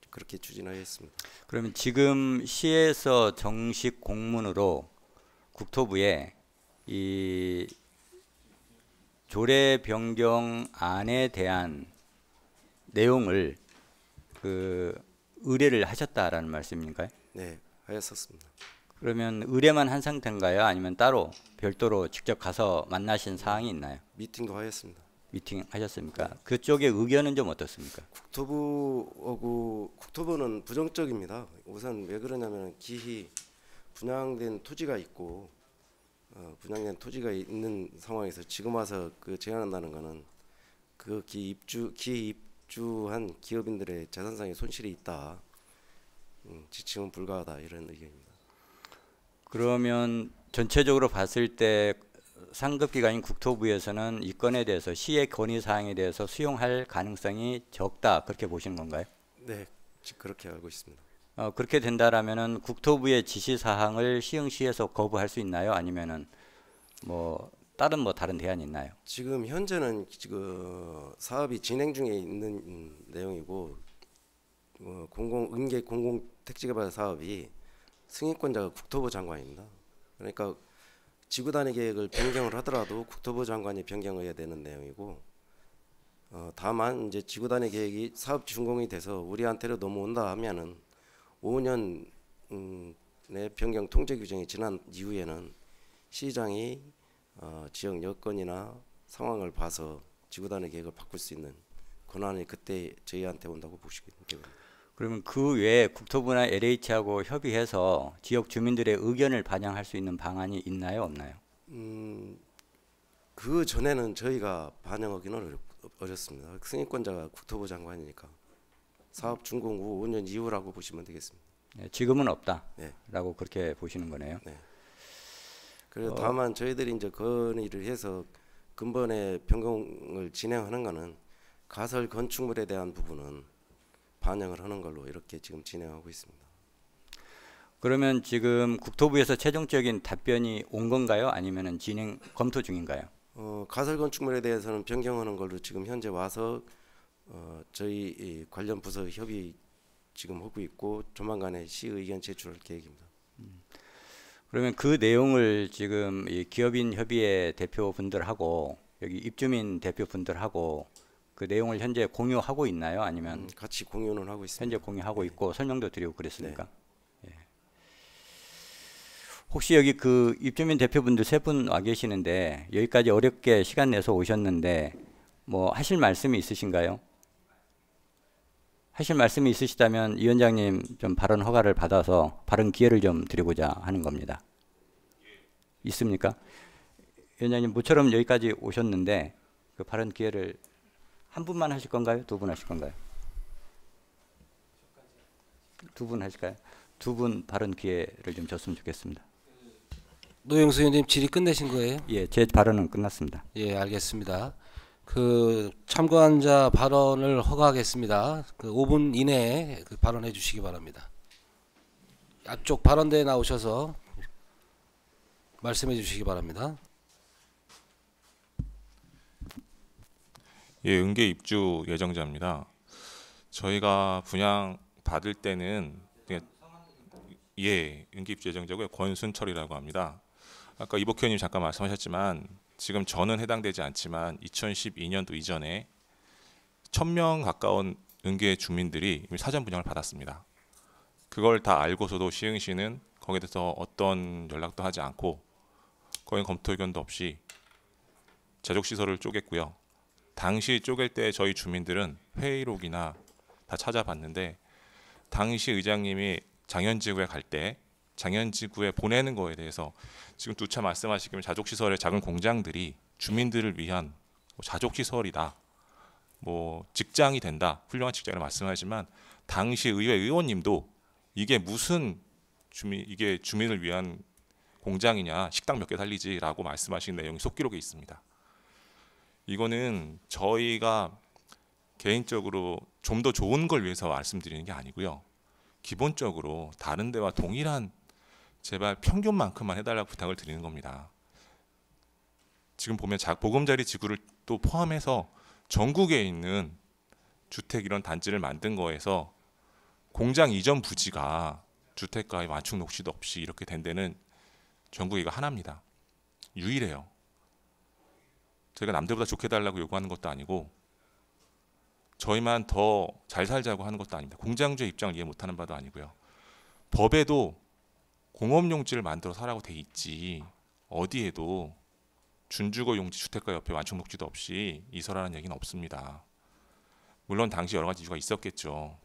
그렇게 추진하였습니다. 그러면 지금 시에서 정식 공문으로 국토부에 이 조례 변경안에 대한 내용을 의뢰를 하셨다라는 말씀인가요? 네, 하였었습니다. 그러면 의뢰만 한 상태인가요? 아니면 따로 별도로 직접 가서 만나신 사항이 있나요? 미팅도 하였습니다. 미팅 하셨습니까? 네. 그쪽의 의견은 좀 어떻습니까? 국토부는 부정적입니다. 우선 왜 그러냐면 기히 분양된 토지가 있고 분양된 토지가 있는 상황에서 지금 와서 제한한다는 것은 기에 입주한 기업인들의 재산상의 손실이 있다. 지침은 불가하다 이런 의견입니다. 그러면 전체적으로 봤을 때 상급기관인 국토부에서는 이 건에 대해서 시의 건의사항에 대해서 수용할 가능성이 적다 그렇게 보시는 건가요? 네, 그렇게 알고 있습니다. 그렇게 된다라면은 국토부의 지시사항을 시흥시에서 거부할 수 있나요? 아니면은 다른 대안이 있나요? 지금 현재는 사업이 진행 중에 있는 내용이고 은계 공공택지개발 사업이 승인권자가 국토부 장관입니다. 그러니까 지구단위 계획을 변경을 하더라도 국토부 장관이 변경해야 되는 내용이고 다만 이제 지구단위 계획이 사업 준공이 돼서 우리한테로 넘어온다 하면은 5년 내 변경 통제 규정이 지난 이후에는 시장이 지역 여건이나 상황을 봐서 지구단위 계획을 바꿀 수 있는 권한이 그때 저희한테 온다고 보시면 됩니다. 그러면 그 외에 국토부나 LH하고 협의해서 지역 주민들의 의견을 반영할 수 있는 방안이 있나요, 없나요? 그 전에는 저희가 반영하기는 어렵습니다. 승인권자가 국토부 장관이니까 사업 준공 후 5년 이후라고 보시면 되겠습니다. 네, 지금은 없다라고 네. 그렇게 보시는 거네요. 네. 그래서 다만 저희들이 이제 건의를 해서 근본에 변경을 진행하는 거는 가설 건축물에 대한 부분은 반영을 하는 걸로 이렇게 지금 진행하고 있습니다. 그러면 지금 국토부에서 최종적인 답변이 온 건가요? 아니면은 검토 중인가요? 가설 건축물에 대해서는 변경하는 걸로 지금 현재 와서 저희 관련 부서 협의 지금 하고 있고 조만간에 시 의견 제출할 계획입니다. 그러면 그 내용을 지금 이 기업인 협의회 대표분들하고 여기 입주민 대표분들하고 그 내용을 현재 공유하고 있나요? 아니면 같이 공유는 하고 있습니다. 현재 공유하고 네. 있고 설명도 드리고 그랬습니까? 네. 예. 혹시 여기 그 입주민 대표분들 3분 와 계시는데 여기까지 어렵게 시간 내서 오셨는데 하실 말씀이 있으신가요? 하실 말씀이 있으시다면 위원장님 좀 발언 허가를 받아서 발언 기회를 좀 드리고자 하는 겁니다. 있습니까? 위원장님 모처럼 여기까지 오셨는데 그 발언 기회를 한 분만 하실 건가요? 2분 하실 건가요? 2분 하실까요? 2분 발언 기회를 좀 줬으면 좋겠습니다. 노영수 의원님 질의 끝내신 거예요? 예, 제 발언은 끝났습니다. 예, 알겠습니다. 그 참관자 발언을 허가하겠습니다. 5분 이내에 발언해 주시기 바랍니다. 앞쪽 발언대에 나오셔서 말씀해 주시기 바랍니다. 예, 은계 입주 예정자입니다. 저희가 분양 받을 때는 은계 입주 예정자고요. 권순철이라고 합니다. 아까 이복희 의원님 잠깐 말씀하셨지만 지금 저는 해당되지 않지만 2012년도 이전에 1000명 가까운 은계 주민들이 이미 사전 분양을 받았습니다. 그걸 다 알고서도 시흥시는 거기에 대해서 어떤 연락도 하지 않고 거의 검토 의견도 없이 제적시설을 쪼갰고요. 당시 쪼갤 때 저희 주민들은 회의록이나 다 찾아봤는데 당시 의장님이 장현지구에 갈 때 장현지구에 보내는 거에 대해서 지금 누차 말씀하시기는 자족시설의 작은 공장들이 주민들을 위한 자족시설이다, 뭐 직장이 된다, 훌륭한 직장을 말씀하지만 당시 의회 의원님도 이게 무슨 이게 주민을 위한 공장이냐, 식당 몇 개 살리지라고 말씀하신 내용이 속기록에 있습니다. 이거는 저희가 개인적으로 좀 더 좋은 걸 위해서 말씀드리는 게 아니고요. 기본적으로 다른 데와 동일한 제발 평균만큼만 해달라고 부탁을 드리는 겁니다. 지금 보면 보금자리 지구를 또 포함해서 전국에 있는 주택 이런 단지를 만든 거에서 공장 이전 부지가 주택가의 완충 녹지도 없이 이렇게 된 데는 전국에 이거 하나입니다. 유일해요. 저희가 남들보다 좋게 달라고 요구하는 것도 아니고 저희만 더 잘 살자고 하는 것도 아닙니다. 공장주의 입장을 이해 못하는 바도 아니고요. 법에도 공업용지를 만들어 사라고 돼 있지 어디에도 준주거 용지 주택가 옆에 완충 녹지도 없이 이설하는 얘기는 없습니다. 물론 당시 여러 가지 이유가 있었겠죠.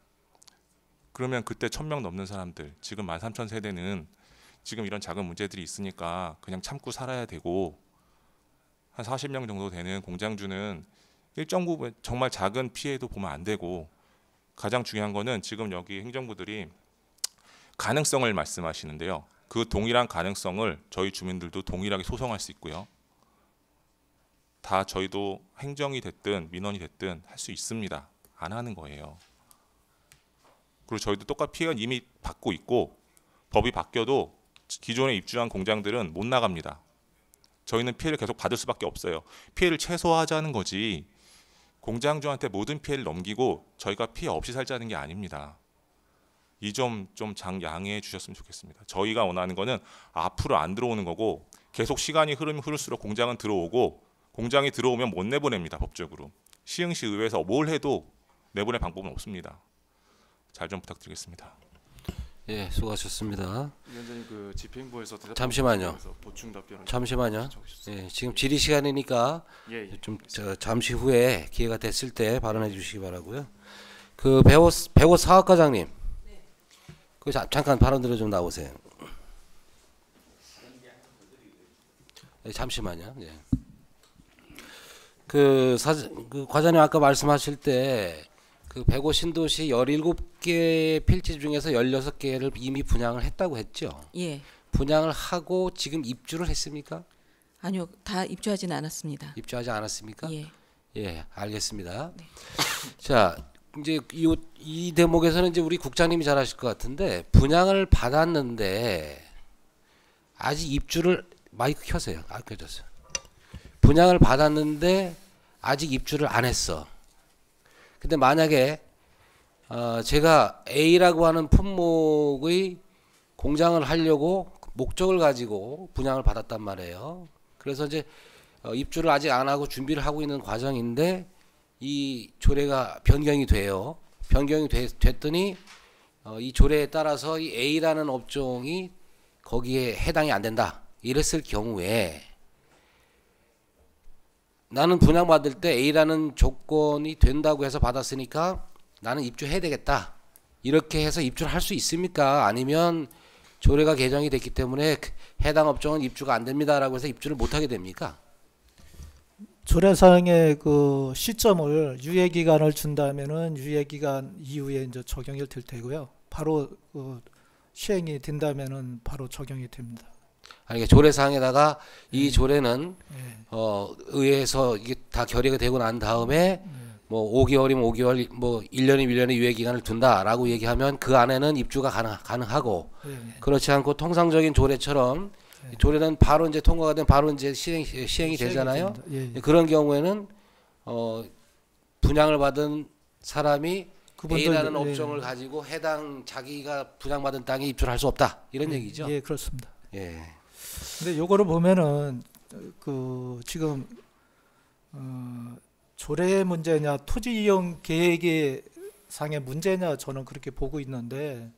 그러면 그때 1000명 넘는 사람들, 지금 13,000세대는 지금 이런 작은 문제들이 있으니까 그냥 참고 살아야 되고, 한 40명 정도 되는 공장주는 일정 부분 정말 작은 피해도 보면 안 되고, 가장 중요한 거는 지금 여기 행정부들이 가능성을 말씀하시는데요. 그 동일한 가능성을 저희 주민들도 동일하게 소송할 수 있고요. 다 저희도 행정이 됐든 민원이 됐든 할 수 있습니다. 안 하는 거예요. 그리고 저희도 똑같이 피해가 이미 받고 있고, 법이 바뀌어도 기존에 입주한 공장들은 못 나갑니다. 저희는 피해를 계속 받을 수밖에 없어요. 피해를 최소화하자는 거지 공장주한테 모든 피해를 넘기고 저희가 피해 없이 살자는 게 아닙니다. 이 점 좀 양해해 주셨으면 좋겠습니다. 저희가 원하는 거는 앞으로 안 들어오는 거고, 계속 시간이 흐를수록 공장은 들어오고, 공장이 들어오면 못 내보냅니다. 법적으로. 시흥시 의회에서 뭘 해도 내보낼 방법은 없습니다. 잘 좀 부탁드리겠습니다. 예, 수고하셨습니다. 위원장님, 그 집행부에서 잠시만요. 보충 답변을 잠시만요. 예, 지금 질의 시간이니까 좀 잠시 후에 기회가 됐을 때 발언해 주시기 바라고요. 그 배호 사업과장님, 그 잠깐 발언들어 좀 나오세요. 예, 잠시만요. 예. 그 과장님 아까 말씀하실 때 그 배고 신도시 17개 필지 중에서 16개를 이미 분양을 했다고 했죠? 예. 분양을 하고 지금 입주를 했습니까? 아니요, 다 입주하지는 않았습니다. 입주하지 않았습니까? 예. 예, 알겠습니다. 네. 자, 이제 이 대목에서는 이제 우리 국장님이 잘 아실 것 같은데, 분양을 받았는데 아직 입주를, 마이크 켜세요. 안 켜졌어요. 분양을 받았는데 아직 입주를 안 했어. 근데 만약에 제가 A라고 하는 품목의 공장을 하려고 목적을 가지고 분양을 받았단 말이에요. 그래서 이제 입주를 아직 안 하고 준비를 하고 있는 과정인데 이 조례가 변경이 돼요. 변경이 됐더니 이 조례에 따라서 이 A라는 업종이 거기에 해당이 안 된다. 이랬을 경우에 나는 분양받을 때 A라는 조건이 된다고 해서 받았으니까 나는 입주해야 되겠다. 이렇게 해서 입주를 할 수 있습니까? 아니면 조례가 개정이 됐기 때문에 해당 업종은 입주가 안 됩니다라고 해서 입주를 못하게 됩니까? 조례상의 그 시점을 유예기간을 준다면은 유예기간 이후에 이제 적용이 될 테고요. 바로 시행이 된다면은 바로 적용이 됩니다. 아니, 조례상에다가 이 조례는 의회에서 이게 다 결의가 되고 난 다음에 뭐 5개월이면 5개월, 뭐 1년이면 1년의 유예 기간을 둔다라고 얘기하면 그 안에는 입주가 가능하고, 그렇지 않고 통상적인 조례처럼 조례는 바로 이제 통과가 되면 바로 이제 시행이 되잖아요. 그런 경우에는 분양을 받은 사람이 A라는 업종을 가지고 해당 자기가 분양받은 땅에 입주를 할 수 없다, 이런 얘기죠. 예, 그렇습니다. 예. 근데 요거를 보면은 그 지금 조례의 문제냐 토지 이용 계획의 상의 문제냐 저는 그렇게 보고 있는데,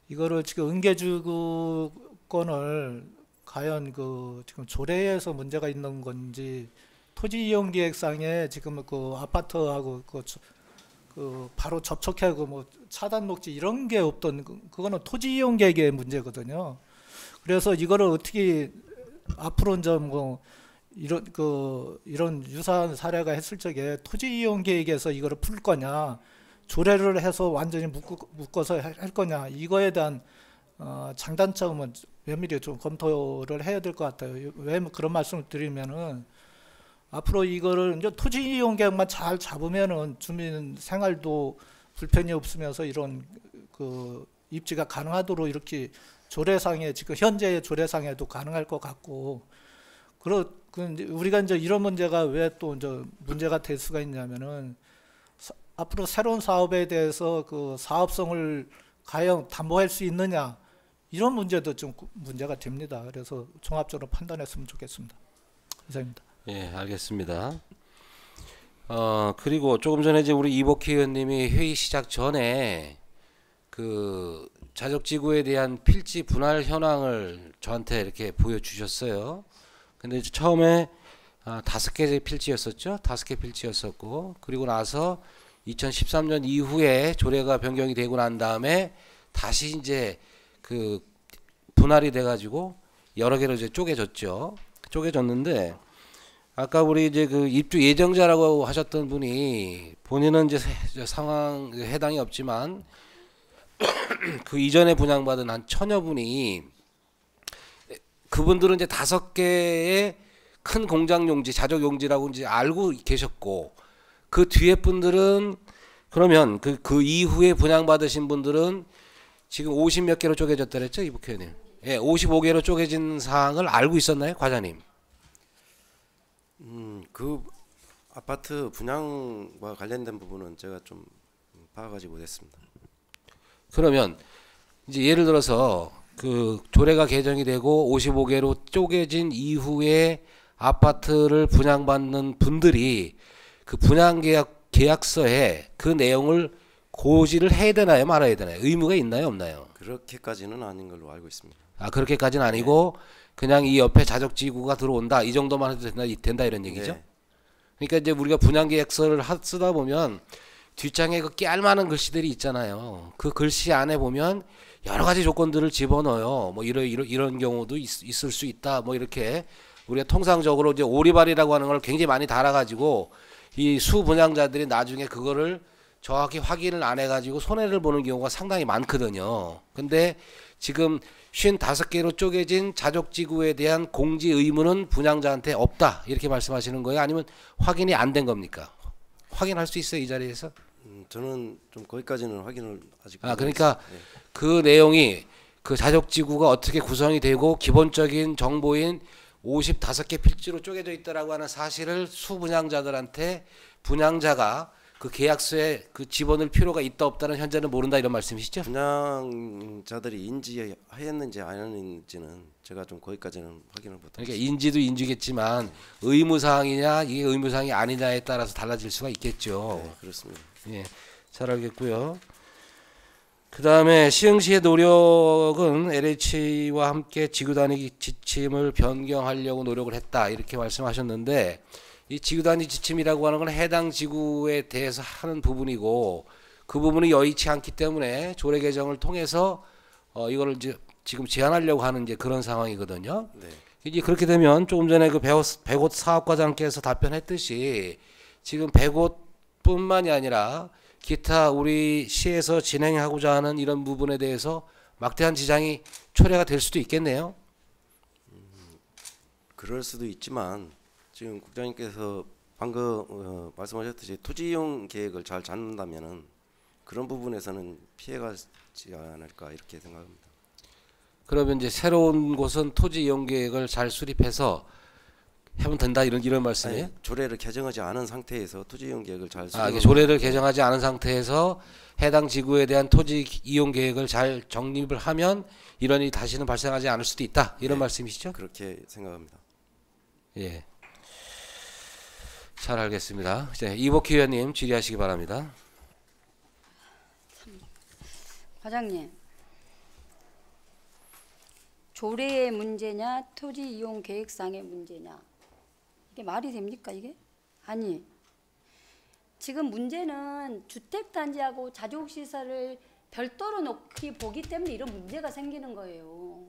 이거를 지금 응계주거권을 과연 그 지금 조례에서 문제가 있는 건지, 토지 이용 계획상에 지금 그 아파트하고 그 그 바로 접촉하고 뭐 차단 녹지 이런 게 없던 그거는 토지 이용 계획의 문제거든요. 그래서 이거를 어떻게 앞으로 이제 뭐 이런 유사한 사례가 했을 적에 토지 이용 계획에서 이거를 풀 거냐, 조례를 해서 완전히 묶어서 할 거냐, 이거에 대한 장단점은 면밀히 좀 검토를 해야 될 것 같아요. 왜 그런 말씀을 드리면은 앞으로 이거를 이제 토지 이용 계획만 잘 잡으면은 주민 생활도 불편이 없으면서 이런 그 입지가 가능하도록 이렇게 조례상에 지금 현재의 조례상에도 가능할 것 같고, 우리가 이제 이런 문제가 왜 또 이제 문제가 될 수가 있냐면은 앞으로 새로운 사업에 대해서 그 사업성을 과연 담보할 수 있느냐, 이런 문제도 좀 문제가 됩니다. 그래서 종합적으로 판단했으면 좋겠습니다. 이상입니다. 예, 알겠습니다. 그리고 조금 전에 이제 우리 이복희 의원님이 회의 시작 전에 그 자족지구에 대한 필지 분할 현황을 저한테 이렇게 보여주셨어요. 근데 이제 처음에 5개 필지였었죠. 5개 필지였었고, 그리고 나서 2013년 이후에 조례가 변경이 되고 난 다음에 다시 이제 그 분할이 돼가지고 여러 개로 이제 쪼개졌죠. 쪼개졌는데 아까 우리 이제 그 입주 예정자라고 하셨던 분이 본인은 이제 상황 해당이 없지만 그 이전에 분양받은 한 1000여 분이, 그분들은 이제 5개의 큰 공장 용지, 자족 용지라고 이제 알고 계셨고, 그 뒤에 분들은 그러면 그 이후에 분양받으신 분들은 지금 50몇 개로 쪼개졌다 그랬죠, 이복희 의원님? 예, 55개로 쪼개진 사항을 알고 있었나요, 과장님? 그 아파트 분양과 관련된 부분은 제가 좀 파악하지 못했습니다. 그러면 이제 예를 들어서 그 조례가 개정이 되고 55개로 쪼개진 이후에 아파트를 분양받는 분들이 그 분양계약서에 그 내용을 고지를 해야 되나요, 말아야 되나요? 의무가 있나요, 없나요? 그렇게까지는 아닌 걸로 알고 있습니다. 그렇게까지는 아니고 그냥 이 옆에 자족지구가 들어온다, 이 정도만 해도 된다 이런 얘기죠. 네. 그러니까 이제 우리가 분양계약서를 쓰다 보면 뒷장에 그 깨알만한 글씨들이 있잖아요. 그 글씨 안에 보면 여러 가지 조건들을 집어넣어요. 뭐 이런 경우도 있을 수 있다. 뭐 이렇게 우리가 통상적으로 이제 오리발이라고 하는 걸 굉장히 많이 달아가지고 이 수분양자들이 나중에 그거를 정확히 확인을 안 해가지고 손해를 보는 경우가 상당히 많거든요. 근데 지금 55개로 쪼개진 자족지구에 대한 공지 의무는 분양자한테 없다, 이렇게 말씀하시는 거예요? 아니면 확인이 안 된 겁니까? 확인할 수 있어요, 이 자리에서? 저는 좀 거기까지는 확인을 아직. 그러니까 네. 그 내용이 그 자족지구가 어떻게 구성이 되고 기본적인 정보인 55개 필지로 쪼개져 있다라고 하는 사실을 수분양자들한테 분양자가 그 계약서에 그 집어넣을 필요가 있다 없다는 현재는 모른다, 이런 말씀이시죠? 분양자들이 인지했는지 안 했는지는 제가 좀 거기까지는 확인을 못합니다. 그러니까 인지도 인지겠지만 의무사항이냐 이게 의무사항이 아니냐에 따라서 달라질 수가 있겠죠. 네, 그렇습니다. 예, 잘 알겠고요. 그 다음에 시흥시의 노력은 LH와 함께 지구단위 지침을 변경하려고 노력을 했다, 이렇게 말씀하셨는데, 이 지구단위 지침이라고 하는 건 해당 지구에 대해서 하는 부분이고, 그 부분이 여의치 않기 때문에 조례 개정을 통해서 이거를 이제 지금 제한하려고 하는 이제 그런 상황이거든요. 네. 이제 그렇게 되면 조금 전에 그 백옷 사업과장께서 답변했듯이 지금 백옷뿐만이 아니라 기타 우리 시에서 진행하고자 하는 이런 부분에 대해서 막대한 지장이 초래가 될 수도 있겠네요. 그럴 수도 있지만 지금 국장님께서 방금 말씀하셨듯이 토지 이용 계획을 잘 잡는다면은 그런 부분에서는 피해가 있지 않을까, 이렇게 생각합니다. 그러면 이제 새로운 곳은 토지 이용 계획을 잘 수립해서 하면 된다, 이런 말씀이에요? 아니, 조례를 개정하지 않은 상태에서 토지 이용 계획을 잘 이게 조례를 개정하지 않은 상태에서 해당 지구에 대한 토지 이용 계획을 잘 정립을 하면 이런 일이 다시는 발생하지 않을 수도 있다, 이런 말씀이시죠? 그렇게 생각합니다. 예. 잘 알겠습니다. 이제 이복희 의원님 질의하시기 바랍니다. 과장님, 조례의 문제냐 토지 이용 계획상의 문제냐, 이게 말이 됩니까 이게? 아니, 지금 문제는 주택단지하고 자족시설을 별도로 놓기 보기 때문에 이런 문제가 생기는 거예요.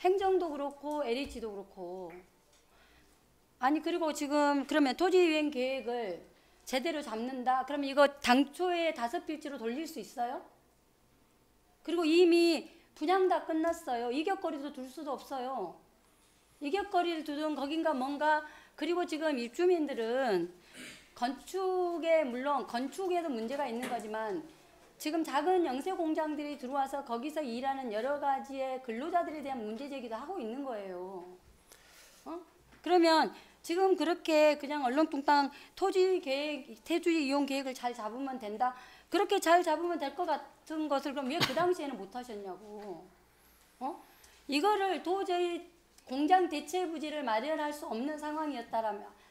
행정도 그렇고 LH도 그렇고. 아니 그리고 지금 그러면 토지유행 계획을 제대로 잡는다. 그러면 이거 당초에 5필지로 돌릴 수 있어요? 그리고 이미 분양 다 끝났어요. 이격거리도 둘 수도 없어요. 이격거리를 두든 거긴가 뭔가. 그리고 지금 입주민들은 건축에 물론 건축에도 문제가 있는 거지만 지금 작은 영세 공장들이 들어와서 거기서 일하는 여러 가지의 근로자들에 대한 문제 제기도 하고 있는 거예요. 그러면 지금 그렇게 그냥 얼렁뚱땅 토지 이용 계획을 잘 잡으면 된다. 그렇게 잘 잡으면 될 것 같은 것을 그럼 왜 그 당시에는 못 하셨냐고. 이거를 도저히 공장 대체 부지를 마련할 수 없는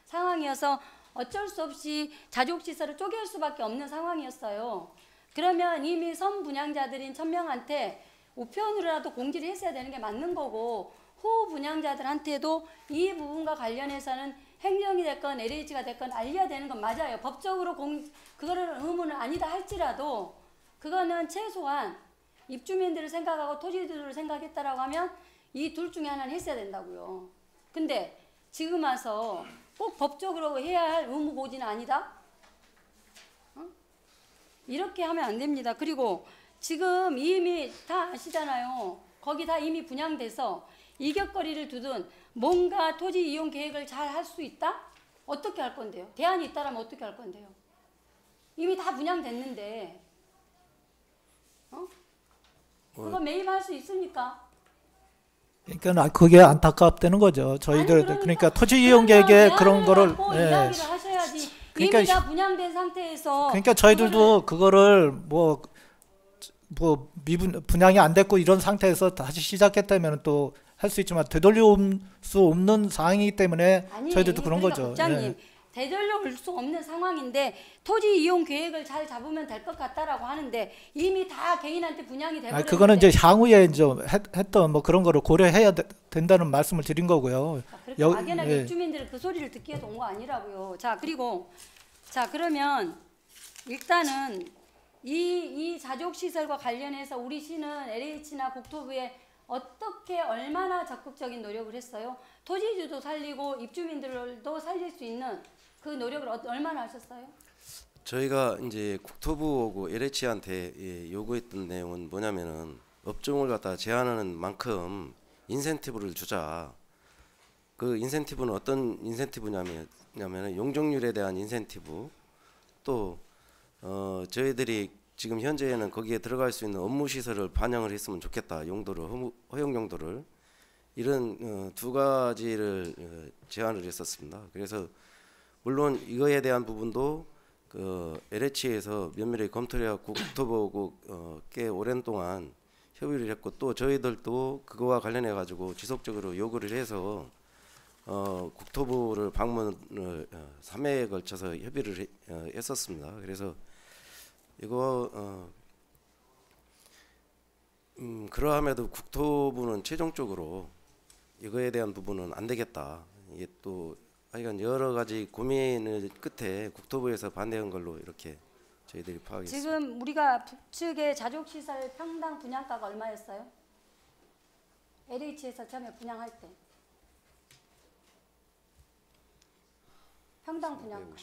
상황이어서 어쩔 수 없이 자족시설을 쪼갤 수밖에 없는 상황이었어요. 그러면 이미 선분양자들인 1000명한테 우편으로라도 공지를 했어야 되는 게 맞는 거고, 후 분양자들한테도 이 부분과 관련해서는 행정이 됐건 LH가 됐건 알려야 되는 건 맞아요. 법적으로 그거를 의무는 아니다 할지라도 그거는 최소한 입주민들을 생각하고 토지주들을 생각했다라고 하면 이 둘 중에 하나는 했어야 된다고요. 근데 지금 와서 꼭 법적으로 해야 할 의무 고지는 아니다? 이렇게 하면 안 됩니다. 그리고 지금 이미 다 아시잖아요. 거기 다 이미 분양돼서 이격거리를 두든 뭔가 토지 이용 계획을 잘 할 수 있다? 어떻게 할 건데요? 대안이 있다라면 어떻게 할 건데요? 이미 다 분양됐는데 그거 매입할 수 있습니까? 그러니까 그게 안타깝다는 거죠. 저희들 그러니까 토지 이용 계획에 그런 거를 이야기를 하셔야지. 그러니까 이미 다 분양된 상태에서 그러니까 저희들도 그거를 뭐 분양이 안 됐고 이런 상태에서 다시 시작했다면 또 할 수 있지만 되돌릴 수 없는 상황이기 때문에 저희들도 그런 그러니까 거죠. 국장님, 되돌릴 수 없는 상황인데 토지 이용 계획을 잘 잡으면 될 것 같다라고 하는데 이미 다 개인한테 분양이 돼버렸는데. 그거는 이제 향후에 이제 했던 뭐 그런 거를 고려해야 된다는 말씀을 드린 거고요. 그렇게 막연하게 입주민들은 그 소리를 듣기 위해서 온 거 아니라고요. 자, 그리고 그러면 일단은 이 자족시설과 관련해서 우리 시는 LH나 국토부에 어떻게 얼마나 적극적인 노력을 했어요? 토지주도 살리고 입주민들도 살릴 수 있는 그 노력을 얼마나 하셨어요? 저희가 이제 국토부하고 LH한테 요구했던 내용은 뭐냐면은 업종을 갖다 제한하는 만큼 인센티브를 주자. 그 인센티브는 어떤 인센티브냐면은 용적률에 대한 인센티브, 또 저희들이 지금 현재는 거기에 들어갈 수 있는 업무 시설을 반영을 했으면 좋겠다. 용도를 허용 용도를 이런 두 가지를 제안을 했었습니다. 그래서 물론 이거에 대한 부분도 그 LH에서 면밀하게 검토를 해갖고 국토부하고 꽤 오랜 동안 협의를 했고 또 저희들도 그거와 관련해 가지고 지속적으로 요구를 해서 국토부를 방문을 3회에 걸쳐서 협의를 했었습니다. 그래서 이거 그러함에도 국토부는 최종적으로 이거에 대한 부분은 안 되겠다. 이게 또 하여간 여러 가지 고민을 끝에 국토부에서 반대한 걸로 이렇게 저희들이 파악했습니다. 지금 우리가 북측의 자족시설 평당 분양가가 얼마였어요? LH에서 처음에 분양할 때 평당 분양가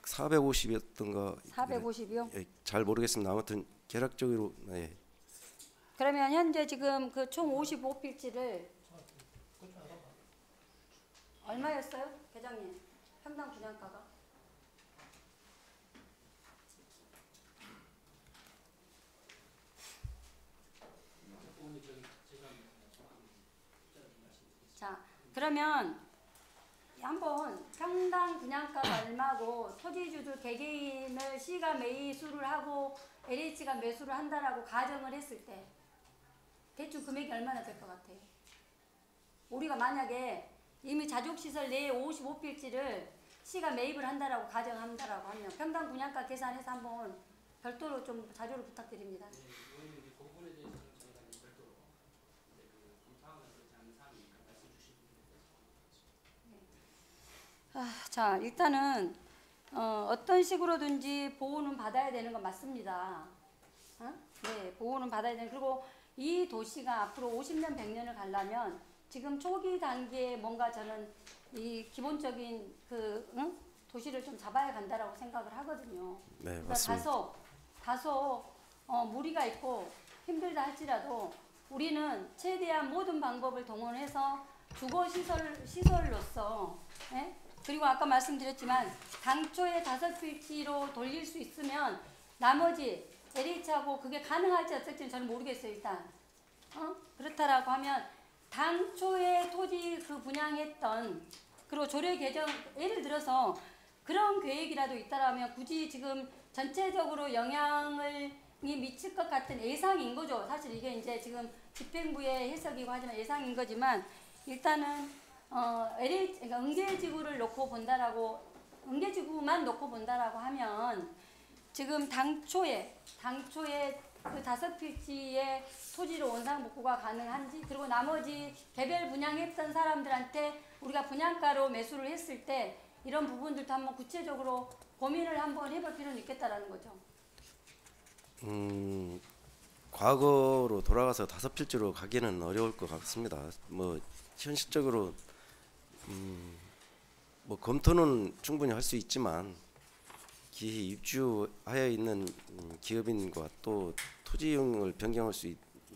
450이었던가 450이요? 잘 모르겠습니다. 아무튼 계략적으로 그러면 현재 지금 그 총 55필지를 얼마였어요? 계장님 평당 분양가가? 자, 그러면 한번 평당 분양가가 얼마고 토지주들 개개인을 시가 매수를 하고 LH가 매수를 한다라고 가정을 했을 때 대충 금액이 얼마나 될 것 같아요? 우리가 만약에 이미 자족시설 내에 55필지를 시가 매입을 한다라고 가정한다라고 하면 평당 분양가 계산해서 한번 별도로 좀 자료를 부탁드립니다. 자, 일단은 어떤 식으로든지 보호는 받아야 되는 건 맞습니다. 네, 보호는 받아야 되는. 그리고 이 도시가 앞으로 50년, 100년을 가려면 지금 초기 단계에 뭔가 저는 이 기본적인 도시를 좀 잡아야 간다라고 생각을 하거든요. 네, 그러니까 맞습니다. 다소 무리가 있고 힘들다 할지라도 우리는 최대한 모든 방법을 동원해서 주거 시설로서, 예? 그리고 아까 말씀드렸지만 당초에 5필지로 돌릴 수 있으면 나머지 LH하고 그게 가능할지 어떨지는 저는 모르겠어요. 일단 그렇다라고 하면 당초에 토지 그 분양했던, 그리고 조례 개정, 예를 들어서 그런 계획이라도 있다라면 굳이 지금 전체적으로 영향을 미칠 것 같은 예상인 거죠. 사실 이게 이제 지금 집행부의 해석이고 하지만 예상인 거지만, 일단은 그러니까 응계지구를 놓고 본다라고, 응계지구만 놓고 본다라고 하면 지금 당초에 그 5필지의 토지로 원상복구가 가능한지, 그리고 나머지 개별 분양했던 사람들한테 우리가 분양가로 매수를 했을 때 이런 부분들도 한번 구체적으로 고민을 한번 해볼 필요는 있겠다라는 거죠. 과거로 돌아가서 5필지로 가기는 어려울 것 같습니다. 뭐 현실적으로 뭐 검토는 충분히 할 수 있지만 기히 입주하여 있는 기업인과 또 토지 이용을 변경할 수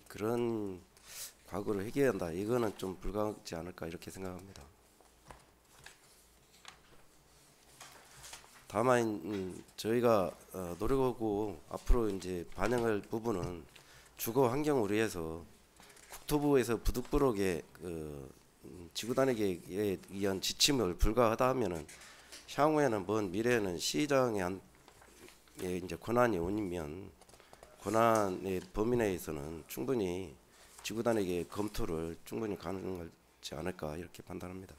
그런 과거를 해결한다. 이거는 좀 불가하지 않을까 이렇게 생각합니다. 다만 저희가 노력하고 앞으로 이제 반영할 부분은 주거 환경을 위해서 국토부에서 부득불하게 지구단위 계획에 의한 지침을 불가하다 하면은 향후에는 먼 미래에는 시장의 이제 권한이 오면 권한의 범위 내에서는 충분히 지구단위 계획 검토를 충분히 가능하지 않을까 이렇게 판단합니다.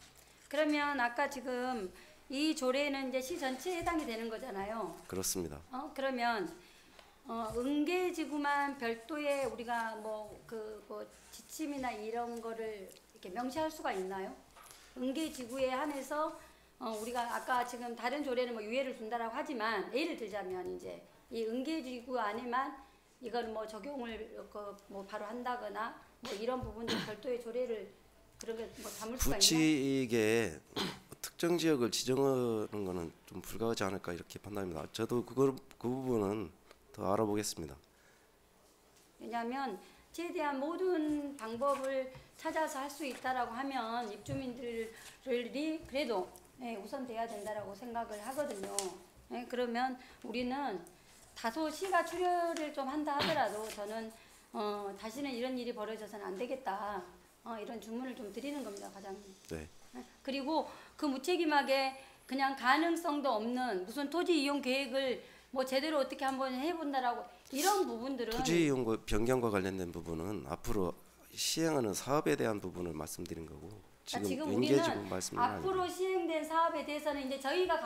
그러면 아까 지금 이 조례는 이제 시 전체에 해당이 되는 거잖아요. 그렇습니다. 그러면 응계지구만 별도의 우리가 뭐 지침이나 이런 거를 이렇게 명시할 수가 있나요? 응계지구에 한해서 우리가 아까 지금 다른 조례는 뭐 유예를 준다라고 하지만, 예를 들자면 이제 이 응계지구 안에만 이걸 뭐 적용을 뭐 바로 한다거나 뭐 이런 부분들 별도의 조례를 그렇게 뭐 담을 수가 있나요? 구치게 특정 지역을 지정하는 것은 좀 불가하지 않을까 이렇게 판단합니다. 저도 그 부분은 더 알아보겠습니다. 왜냐하면 최대한 모든 방법을 찾아서 할 수 있다라고 하면 입주민들이 그래도 우선돼야 된다라고 생각을 하거든요. 그러면 우리는 다소 시가 출혈을 좀 한다 하더라도 저는 다시는 이런 일이 벌어져서는 안 되겠다. 이런 주문을 좀 드리는 겁니다, 과장님. 네. 그리고 그 무책임하게 그냥 가능성도 없는 무슨 토지 이용 계획을 뭐 제대로 어떻게 한번 해본다라고 이런 부분들은, 토지 이용 변경과 관련된 부부분은 앞으로 시행하는 사업에 대한 부분을 말씀드린 거고, 지금 응계지구 말씀은 앞으로 아닙니다. 시행된 사업에 대해서는 이제 저희가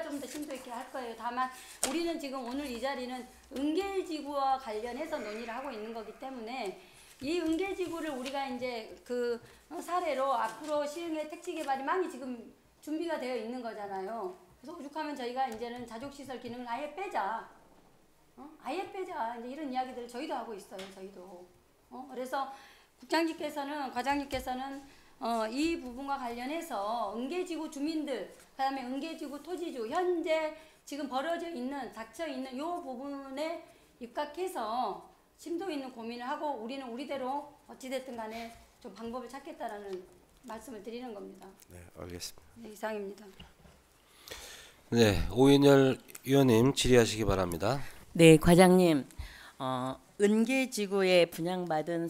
좀 더 심도 있게 할 거예요. 다만 우리는 지금 오늘 이 자리는 응계지구와 관련해서 논의를 하고 있는 거기 때문에 이 응계지구를 우리가 이제 그 사례로 앞으로 시행의 택지 개발이 많이 지금 준비가 되어 있는 거잖아요. 그래서 오죽하면 저희가 이제는 자족시설 기능을 아예 빼자. 아예 빼자. 이제 이런 이야기들을 저희도 하고 있어요. 저희도. 그래서 과장님께서는 이 부분과 관련해서 응계지구 주민들, 그다음에 응계지구 토지주, 현재 지금 벌어져 있는, 닥쳐 있는 이 부분에 입각해서 심도 있는 고민을 하고 우리는 우리대로 어찌됐든 간에 좀 방법을 찾겠다라는 말씀을 드리는 겁니다. 네, 알겠습니다. 네, 이상입니다. 네, 오인열 위원님 질의하시기 바랍니다. 네, 과장님. 은계지구에 분양받은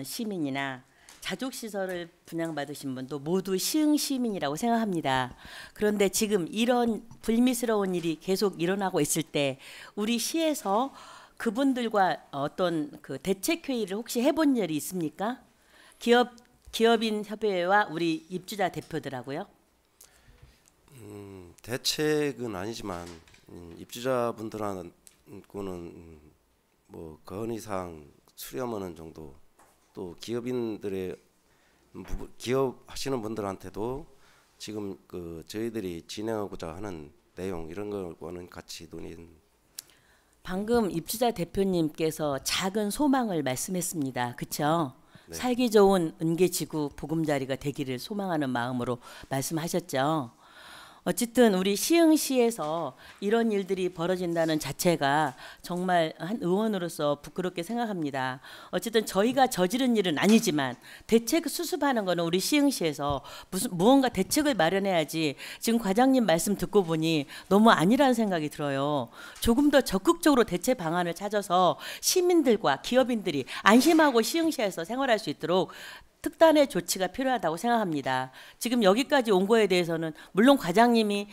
시민이나 자족시설을 분양받으신 분도 모두 시흥 시민이라고 생각합니다. 그런데 지금 이런 불미스러운 일이 계속 일어나고 있을 때 우리 시에서 그분들과 어떤 그 대책 회의를 혹시 해본 일이 있습니까? 기업인 협의회와 우리 입주자 대표들하고요. 대책은 아니지만 입주자분들하고는 뭐 건의사항 수렴하는 정도, 또 기업인들의 기업 하시는 분들한테도 지금 그 저희들이 진행하고자 하는 내용 이런 거와는 같이 논의. 방금 입주자 대표님께서 작은 소망을 말씀했습니다. 그렇죠? 네. 살기 좋은 은계지구 보금자리가 되기를 소망하는 마음으로 말씀하셨죠. 어쨌든 우리 시흥시에서 이런 일들이 벌어진다는 자체가 정말 한 의원으로서 부끄럽게 생각합니다. 어쨌든 저희가 저지른 일은 아니지만 대책 수습하는 거는 우리 시흥시에서 무언가 대책을 마련해야지. 지금 과장님 말씀 듣고 보니 너무 아니라는 생각이 들어요. 조금 더 적극적으로 대체 방안을 찾아서 시민들과 기업인들이 안심하고 시흥시에서 생활할 수 있도록 특단의 조치가 필요하다고 생각합니다. 지금 여기까지 온 거에 대해서는 물론 과장님이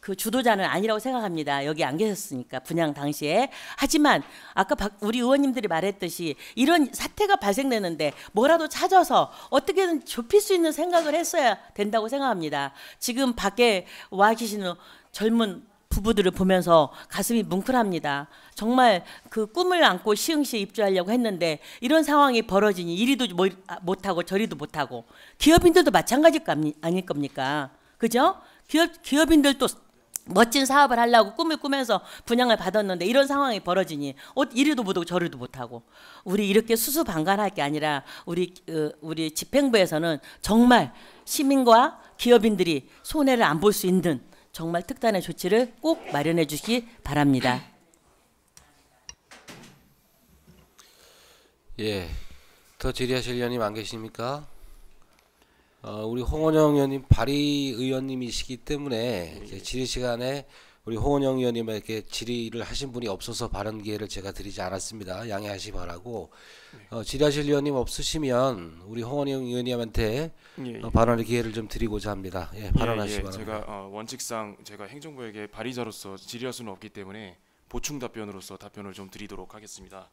그 주도자는 아니라고 생각합니다. 여기 안 계셨으니까 분양 당시에. 하지만 아까 우리 의원님들이 말했듯이 이런 사태가 발생되는데 뭐라도 찾아서 어떻게든 좁힐 수 있는 생각을 했어야 된다고 생각합니다. 지금 밖에 와 계시는 젊은 부부들을 보면서 가슴이 뭉클합니다. 정말 그 꿈을 안고 시흥시에 입주하려고 했는데 이런 상황이 벌어지니 이리도 못하고 저리도 못하고, 기업인들도 마찬가지 아닐 겁니까? 그죠? 기업인들도 멋진 사업을 하려고 꿈을 꾸면서 분양을 받았는데 이런 상황이 벌어지니 이리도 못하고 저리도 못하고, 우리 이렇게 수수방관할 게 아니라 우리 집행부에서는 정말 시민과 기업인들이 손해를 안 볼 수 있는 정말 특단의 조치를 꼭 마련해 주시기 바랍니다. 예, 더 질의하실 의원님 안 계십니까? 우리 홍원영 의원님 발의 의원님이시기 때문에 이제 질의 시간에 우리 홍원영 의원님에게 질의를 하신 분이 없어서 발언 기회를 제가 드리지 않았습니다. 양해하시 바라고. 질의하실 의원님 없으시면 우리 홍원영 의원님한테 발언의 기회를 좀 드리고자 합니다. 예, 발언하시 바랍니다. 제가 원칙상 제가 행정부에게 발의자로서 질의할 수는 없기 때문에 보충 답변으로서 답변을 좀 드리도록 하겠습니다.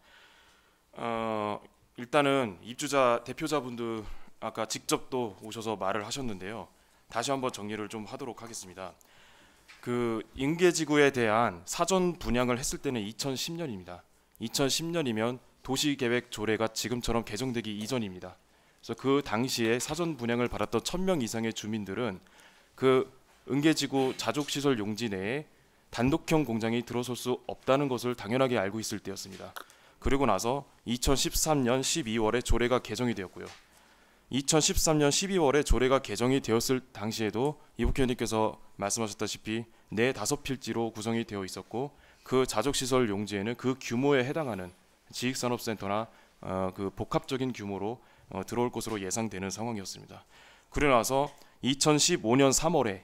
일단은 입주자 대표자분들 아까 직접 또 오셔서 말을 하셨는데요. 다시 한번 정리를 좀 하도록 하겠습니다. 그 인계지구에 대한 사전 분양을 했을 때는 2010년입니다. 2010년이면 도시계획 조례가 지금처럼 개정되기 이전입니다. 그래서 그 당시에 사전 분양을 받았던 1000명 이상의 주민들은 그 은계지구 자족시설 용지 내에 단독형 공장이 들어설 수 없다는 것을 당연하게 알고 있을 때였습니다. 그리고 나서 2013년 12월에 조례가 개정이 되었고요. 2013년 12월에 조례가 개정이 되었을 당시에도 이복희 의원님께서 말씀하셨다시피 4-5필지로 구성이 되어 있었고, 그 자족시설 용지에는 그 규모에 해당하는 지식산업센터나 그 복합적인 규모로 들어올 것으로 예상되는 상황이었습니다. 그러고 나서 2015년 3월에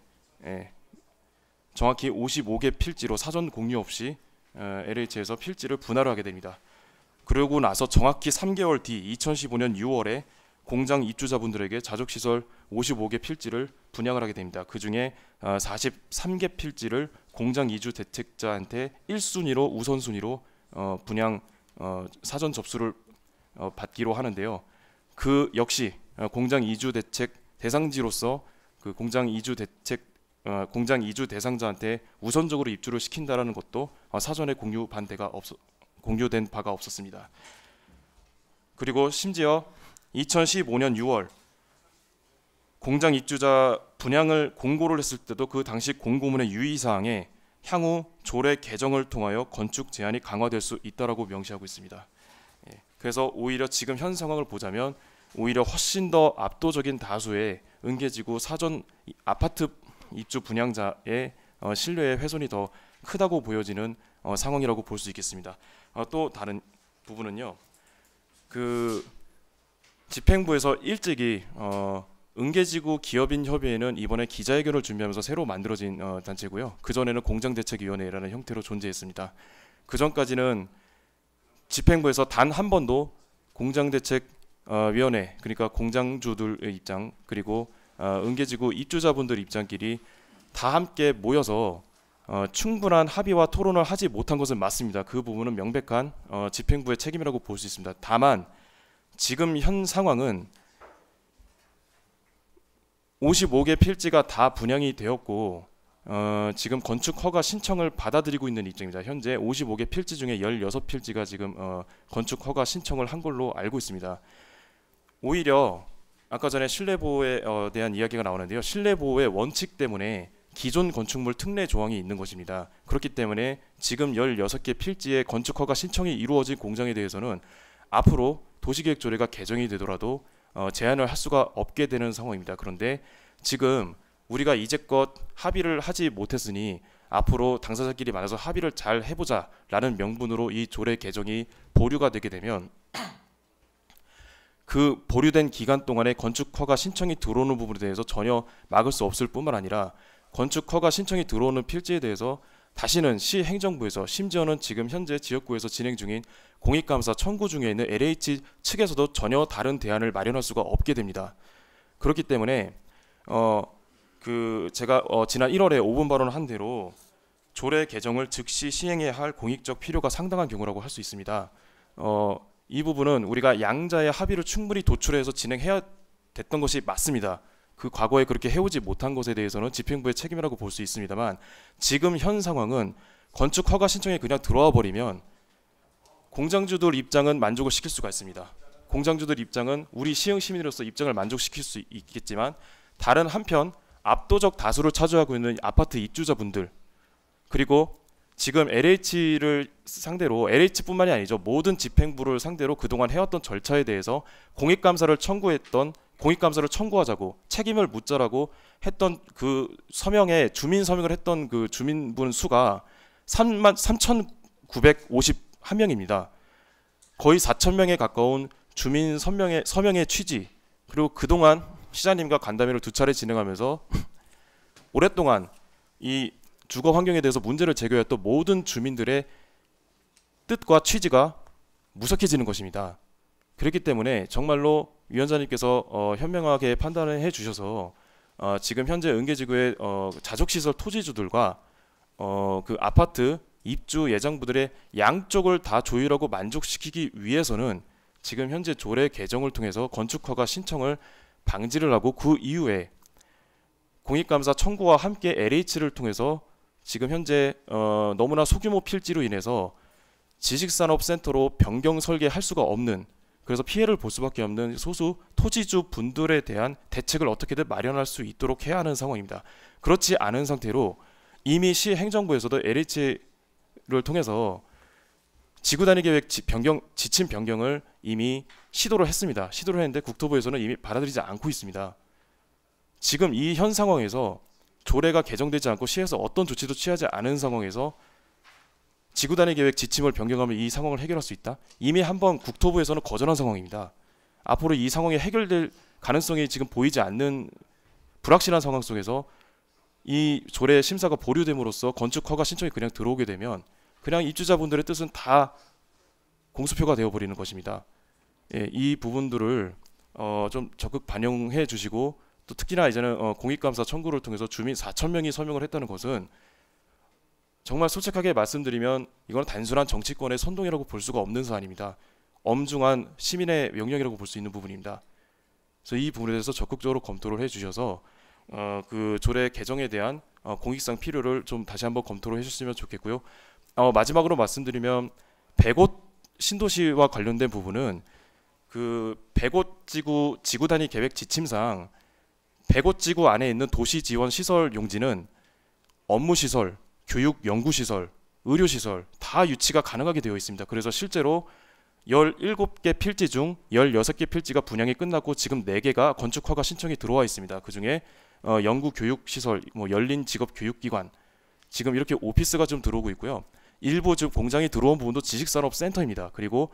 정확히 55개 필지로 사전 공유 없이 LH에서 필지를 분할을 하게 됩니다. 그러고 나서 정확히 3개월 뒤 2015년 6월에 공장 입주자분들에게 자족시설 55개 필지를 분양을 하게 됩니다. 그 중에 43개 필지를 공장 이주 대책자한테 1순위로 우선순위로 분양 사전 접수를 받기로 하는데요. 그 역시 공장 이주 대책 대상지로서 그 공장 이주 대상자한테 우선적으로 입주를 시킨다라는 것도 사전에 공유된 바가 없었습니다. 그리고 심지어 2015년 6월 공장 입주자 분양을 공고를 했을 때도 그 당시 공고문의 유의사항에 향후 조례 개정을 통하여 건축 제한이 강화될 수 있다라고 명시하고 있습니다. 그래서 오히려 지금 현 상황을 보자면 오히려 훨씬 더 압도적인 다수의 은계지구 사전 아파트 입주 분양자의 신뢰의 훼손이 더 크다고 보여지는 상황이라고 볼 수 있겠습니다. 또 다른 부분은요. 그 집행부에서 일찍이 은계지구 기업인 협의회는 이번에 기자회견을 준비하면서 새로 만들어진 단체고요. 그전에는 공장대책위원회라는 형태로 존재했습니다. 그전까지는 집행부에서 단 한 번도 공장대책위원회, 그러니까 공장주들의 입장, 그리고 은계지구 입주자분들 입장끼리 다 함께 모여서 충분한 합의와 토론을 하지 못한 것은 맞습니다. 그 부분은 명백한 집행부의 책임이라고 볼 수 있습니다. 다만 지금 현 상황은 55개 필지가 다 분양이 되었고 지금 건축 허가 신청을 받아들이고 있는 입장입니다. 현재 55개 필지 중에 16필지가 지금 건축 허가 신청을 한 걸로 알고 있습니다. 오히려 아까 전에 실내 보호에 대한 이야기가 나오는데요. 실내 보호의 원칙 때문에 기존 건축물 특례 조항이 있는 것입니다. 그렇기 때문에 지금 16개 필지의 건축 허가 신청이 이루어진 공장에 대해서는 앞으로 도시계획 조례가 개정이 되더라도 제한을 할 수가 없게 되는 상황입니다. 그런데 지금 우리가 이제껏 합의를 하지 못했으니 앞으로 당사자끼리 만나서 합의를 잘 해보자라는 명분으로 이 조례 개정이 보류가 되게 되면 그 보류된 기간 동안에 건축 허가 신청이 들어오는 부분에 대해서 전혀 막을 수 없을 뿐만 아니라 건축 허가 신청이 들어오는 필지에 대해서 다시는 시 행정부에서 심지어는 지금 현재 지역구에서 진행 중인 공익감사 청구 중에 있는 LH 측에서도 전혀 다른 대안을 마련할 수가 없게 됩니다. 그렇기 때문에 제가 지난 1월에 5분 발언한 대로 조례 개정을 즉시 시행해야 할 공익적 필요가 상당한 경우라고 할 수 있습니다. 이 부분은 우리가 양자의 합의를 충분히 도출해서 진행해야 됐던 것이 맞습니다. 그 과거에 그렇게 해오지 못한 것에 대해서는 집행부의 책임이라고 볼 수 있습니다만 지금 현 상황은 건축 허가 신청이 그냥 들어와 버리면 공장주들 입장은 만족을 시킬 수가 있습니다. 공장주들 입장은 우리 시흥 시민으로서 입장을 만족시킬 수 있겠지만 다른 한편 압도적 다수를 차지하고 있는 아파트 입주자분들 그리고 지금 LH를 상대로 LH뿐만이 아니죠. 모든 집행부를 상대로 그동안 해왔던 절차에 대해서 공익감사를 청구하자고 책임을 묻자라고 했던 그 서명에 주민 서명을 했던 그 주민분 수가 3,951명입니다. 거의 4,000명에 가까운 주민 서명의 취지 그리고 그동안 시장님과 간담회를 2차례 진행하면서 오랫동안 이 주거 환경에 대해서 문제를 제기했던 모든 주민들의 뜻과 취지가 무색해지는 것입니다. 그렇기 때문에 정말로 위원장님께서 현명하게 판단을 해주셔서 지금 현재 은계지구의 자족시설 토지주들과 그 아파트 입주 예정부들의 양쪽을 다 조율하고 만족시키기 위해서는 지금 현재 조례 개정을 통해서 건축허가 신청을 방지를 하고 그 이후에 공익감사 청구와 함께 LH를 통해서 지금 현재 너무나 소규모 필지로 인해서 지식산업센터로 변경 설계할 수가 없는 그래서 피해를 볼 수밖에 없는 소수 토지주 분들에 대한 대책을 어떻게든 마련할 수 있도록 해야 하는 상황입니다. 그렇지 않은 상태로 이미 시 행정부에서도 LH를 통해서 지구단위 계획 지침 변경을 이미 시도를 했습니다. 시도를 했는데 국토부에서는 이미 받아들이지 않고 있습니다. 지금 이 현 상황에서 조례가 개정되지 않고 시에서 어떤 조치도 취하지 않은 상황에서 지구단위 계획 지침을 변경하면 이 상황을 해결할 수 있다? 이미 한번 국토부에서는 거절한 상황입니다. 앞으로 이 상황이 해결될 가능성이 지금 보이지 않는 불확실한 상황 속에서 이 조례 심사가 보류됨으로써 건축 허가 신청이 그냥 들어오게 되면 그냥 입주자분들의 뜻은 다 공수표가 되어버리는 것입니다. 예, 이 부분들을 좀 적극 반영해 주시고 또 특히나 이제는 공익감사 청구를 통해서 주민 4,000명이 서명을 했다는 것은 정말 솔직하게 말씀드리면 이건 단순한 정치권의 선동이라고 볼 수가 없는 사안입니다. 엄중한 시민의 명령이라고 볼 수 있는 부분입니다. 그래서 이 부분에 대해서 적극적으로 검토를 해주셔서 그 조례 개정에 대한 공익상 필요를 좀 다시 한번 검토를 해주셨으면 좋겠고요. 마지막으로 말씀드리면 100곳 신도시와 관련된 부분은 그 100곳 지구 단위 계획 지침상 100곳 지구 안에 있는 도시 지원 시설 용지는 업무 시설, 교육 연구 시설, 의료 시설 다 유치가 가능하게 되어 있습니다. 그래서 실제로 17개 필지 중 16개 필지가 분양이 끝났고 지금 4개가 건축 허가 신청이 들어와 있습니다. 그중에 연구 교육 시설, 열린 직업 교육 기관 지금 이렇게 오피스가 좀 들어오고 있고요. 일부 지금 공장이 들어온 부분도 지식산업센터입니다. 그리고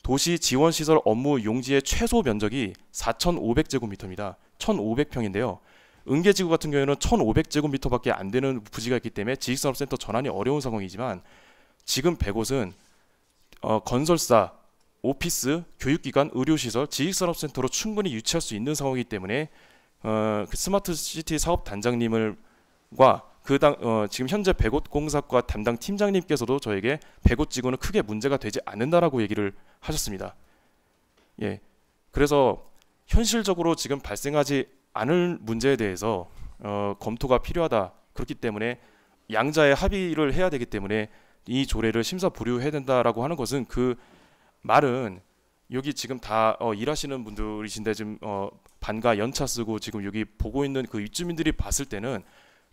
도시 지원 시설 업무 용지의 최소 면적이 4,500제곱미터입니다. 1,500평인데요. 은계지구 같은 경우에는 1,500제곱미터밖에 안 되는 부지가 있기 때문에 지식산업센터 전환이 어려운 상황이지만 지금 100곳은 건설사, 오피스, 교육기관, 의료시설, 지식산업센터로 충분히 유치할 수 있는 상황이기 때문에 그 스마트시티 사업단장님과 지금 현재 100곳 공사과 담당 팀장님께서도 저에게 100곳 지구는 크게 문제가 되지 않는다라고 얘기를 하셨습니다. 예, 그래서 현실적으로 지금 발생하지 않을 문제에 대해서 검토가 필요하다. 그렇기 때문에 양자의 합의를 해야 되기 때문에 이 조례를 심사 보류해야 된다라고 하는 것은 그 말은 여기 지금 다 일하시는 분들이신데 지금 반가 연차 쓰고 지금 여기 보고 있는 그 입주민들이 봤을 때는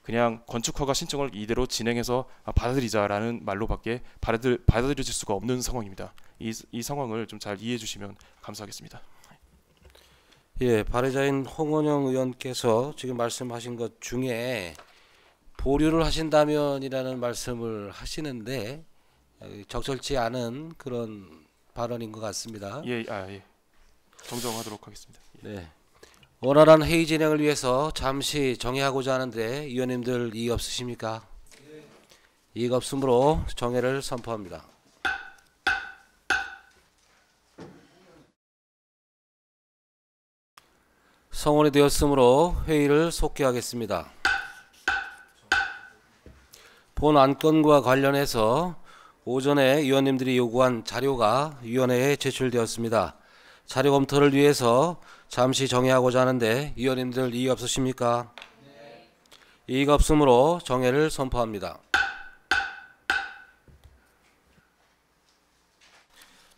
그냥 건축허가 신청을 이대로 진행해서 받아들이자라는 말로밖에 받아들여질 수가 없는 상황입니다. 이 상황을 좀 잘 이해해 주시면 감사하겠습니다. 예, 발의자인 홍원영 의원께서 지금 말씀하신 것 중에 보류를 하신다면이라는 말씀을 하시는데 적절치 않은 그런 발언인 것 같습니다. 예. 정정하도록 하겠습니다. 네. 원활한 회의 진행을 위해서 잠시 정회하고자 하는데 위원님들 이의 없으십니까? 이의가 없으므로 정회를 선포합니다. 성원이 되었으므로 회의를 속기하겠습니다. 본 안건과 관련해서 오전에 위원님들이 요구한 자료가 위원회에 제출되었습니다. 자료 검토를 위해서 잠시 정회하고자 하는데 위원님들 이의 없으십니까? 네. 이의가 없으므로 정회를 선포합니다.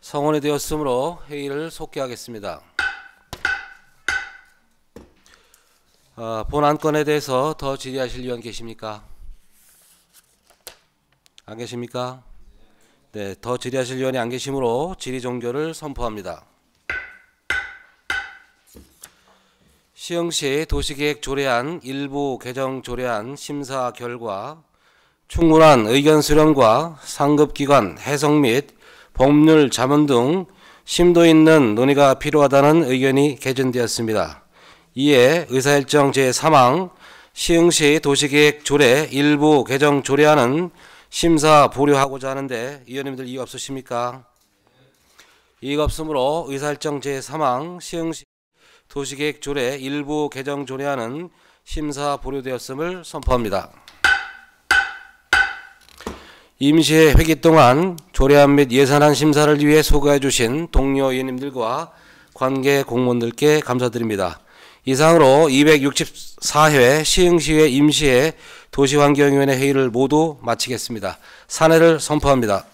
성원이 되었으므로 회의를 속기하겠습니다. 본 안건에 대해서 더 질의하실 위원 계십니까? 안 계십니까? 네, 더 질의하실 위원이 안 계시므로 질의 종결을 선포합니다. 시흥시 도시계획 조례안 일부 개정 조례안 심사 결과 충분한 의견 수렴과 상급기관 해석 및 법률 자문 등 심도 있는 논의가 필요하다는 의견이 개진되었습니다. 이에 의사일정 제3항 시흥시 도시계획 조례 일부 개정 조례안은 심사 보류하고자 하는데 위원님들 이의 없으십니까? 이의가 없으므로 의사일정 제3항 시흥시 도시계획 조례 일부 개정 조례안은 심사 보류되었음을 선포합니다. 임시회 회기 동안 조례안 및 예산안 심사를 위해 소개해 주신 동료 위원님들과 관계 공무원들께 감사드립니다. 이상으로 264회 시흥시회 임시회 도시환경위원회 회의를 모두 마치겠습니다. 산회를 선포합니다.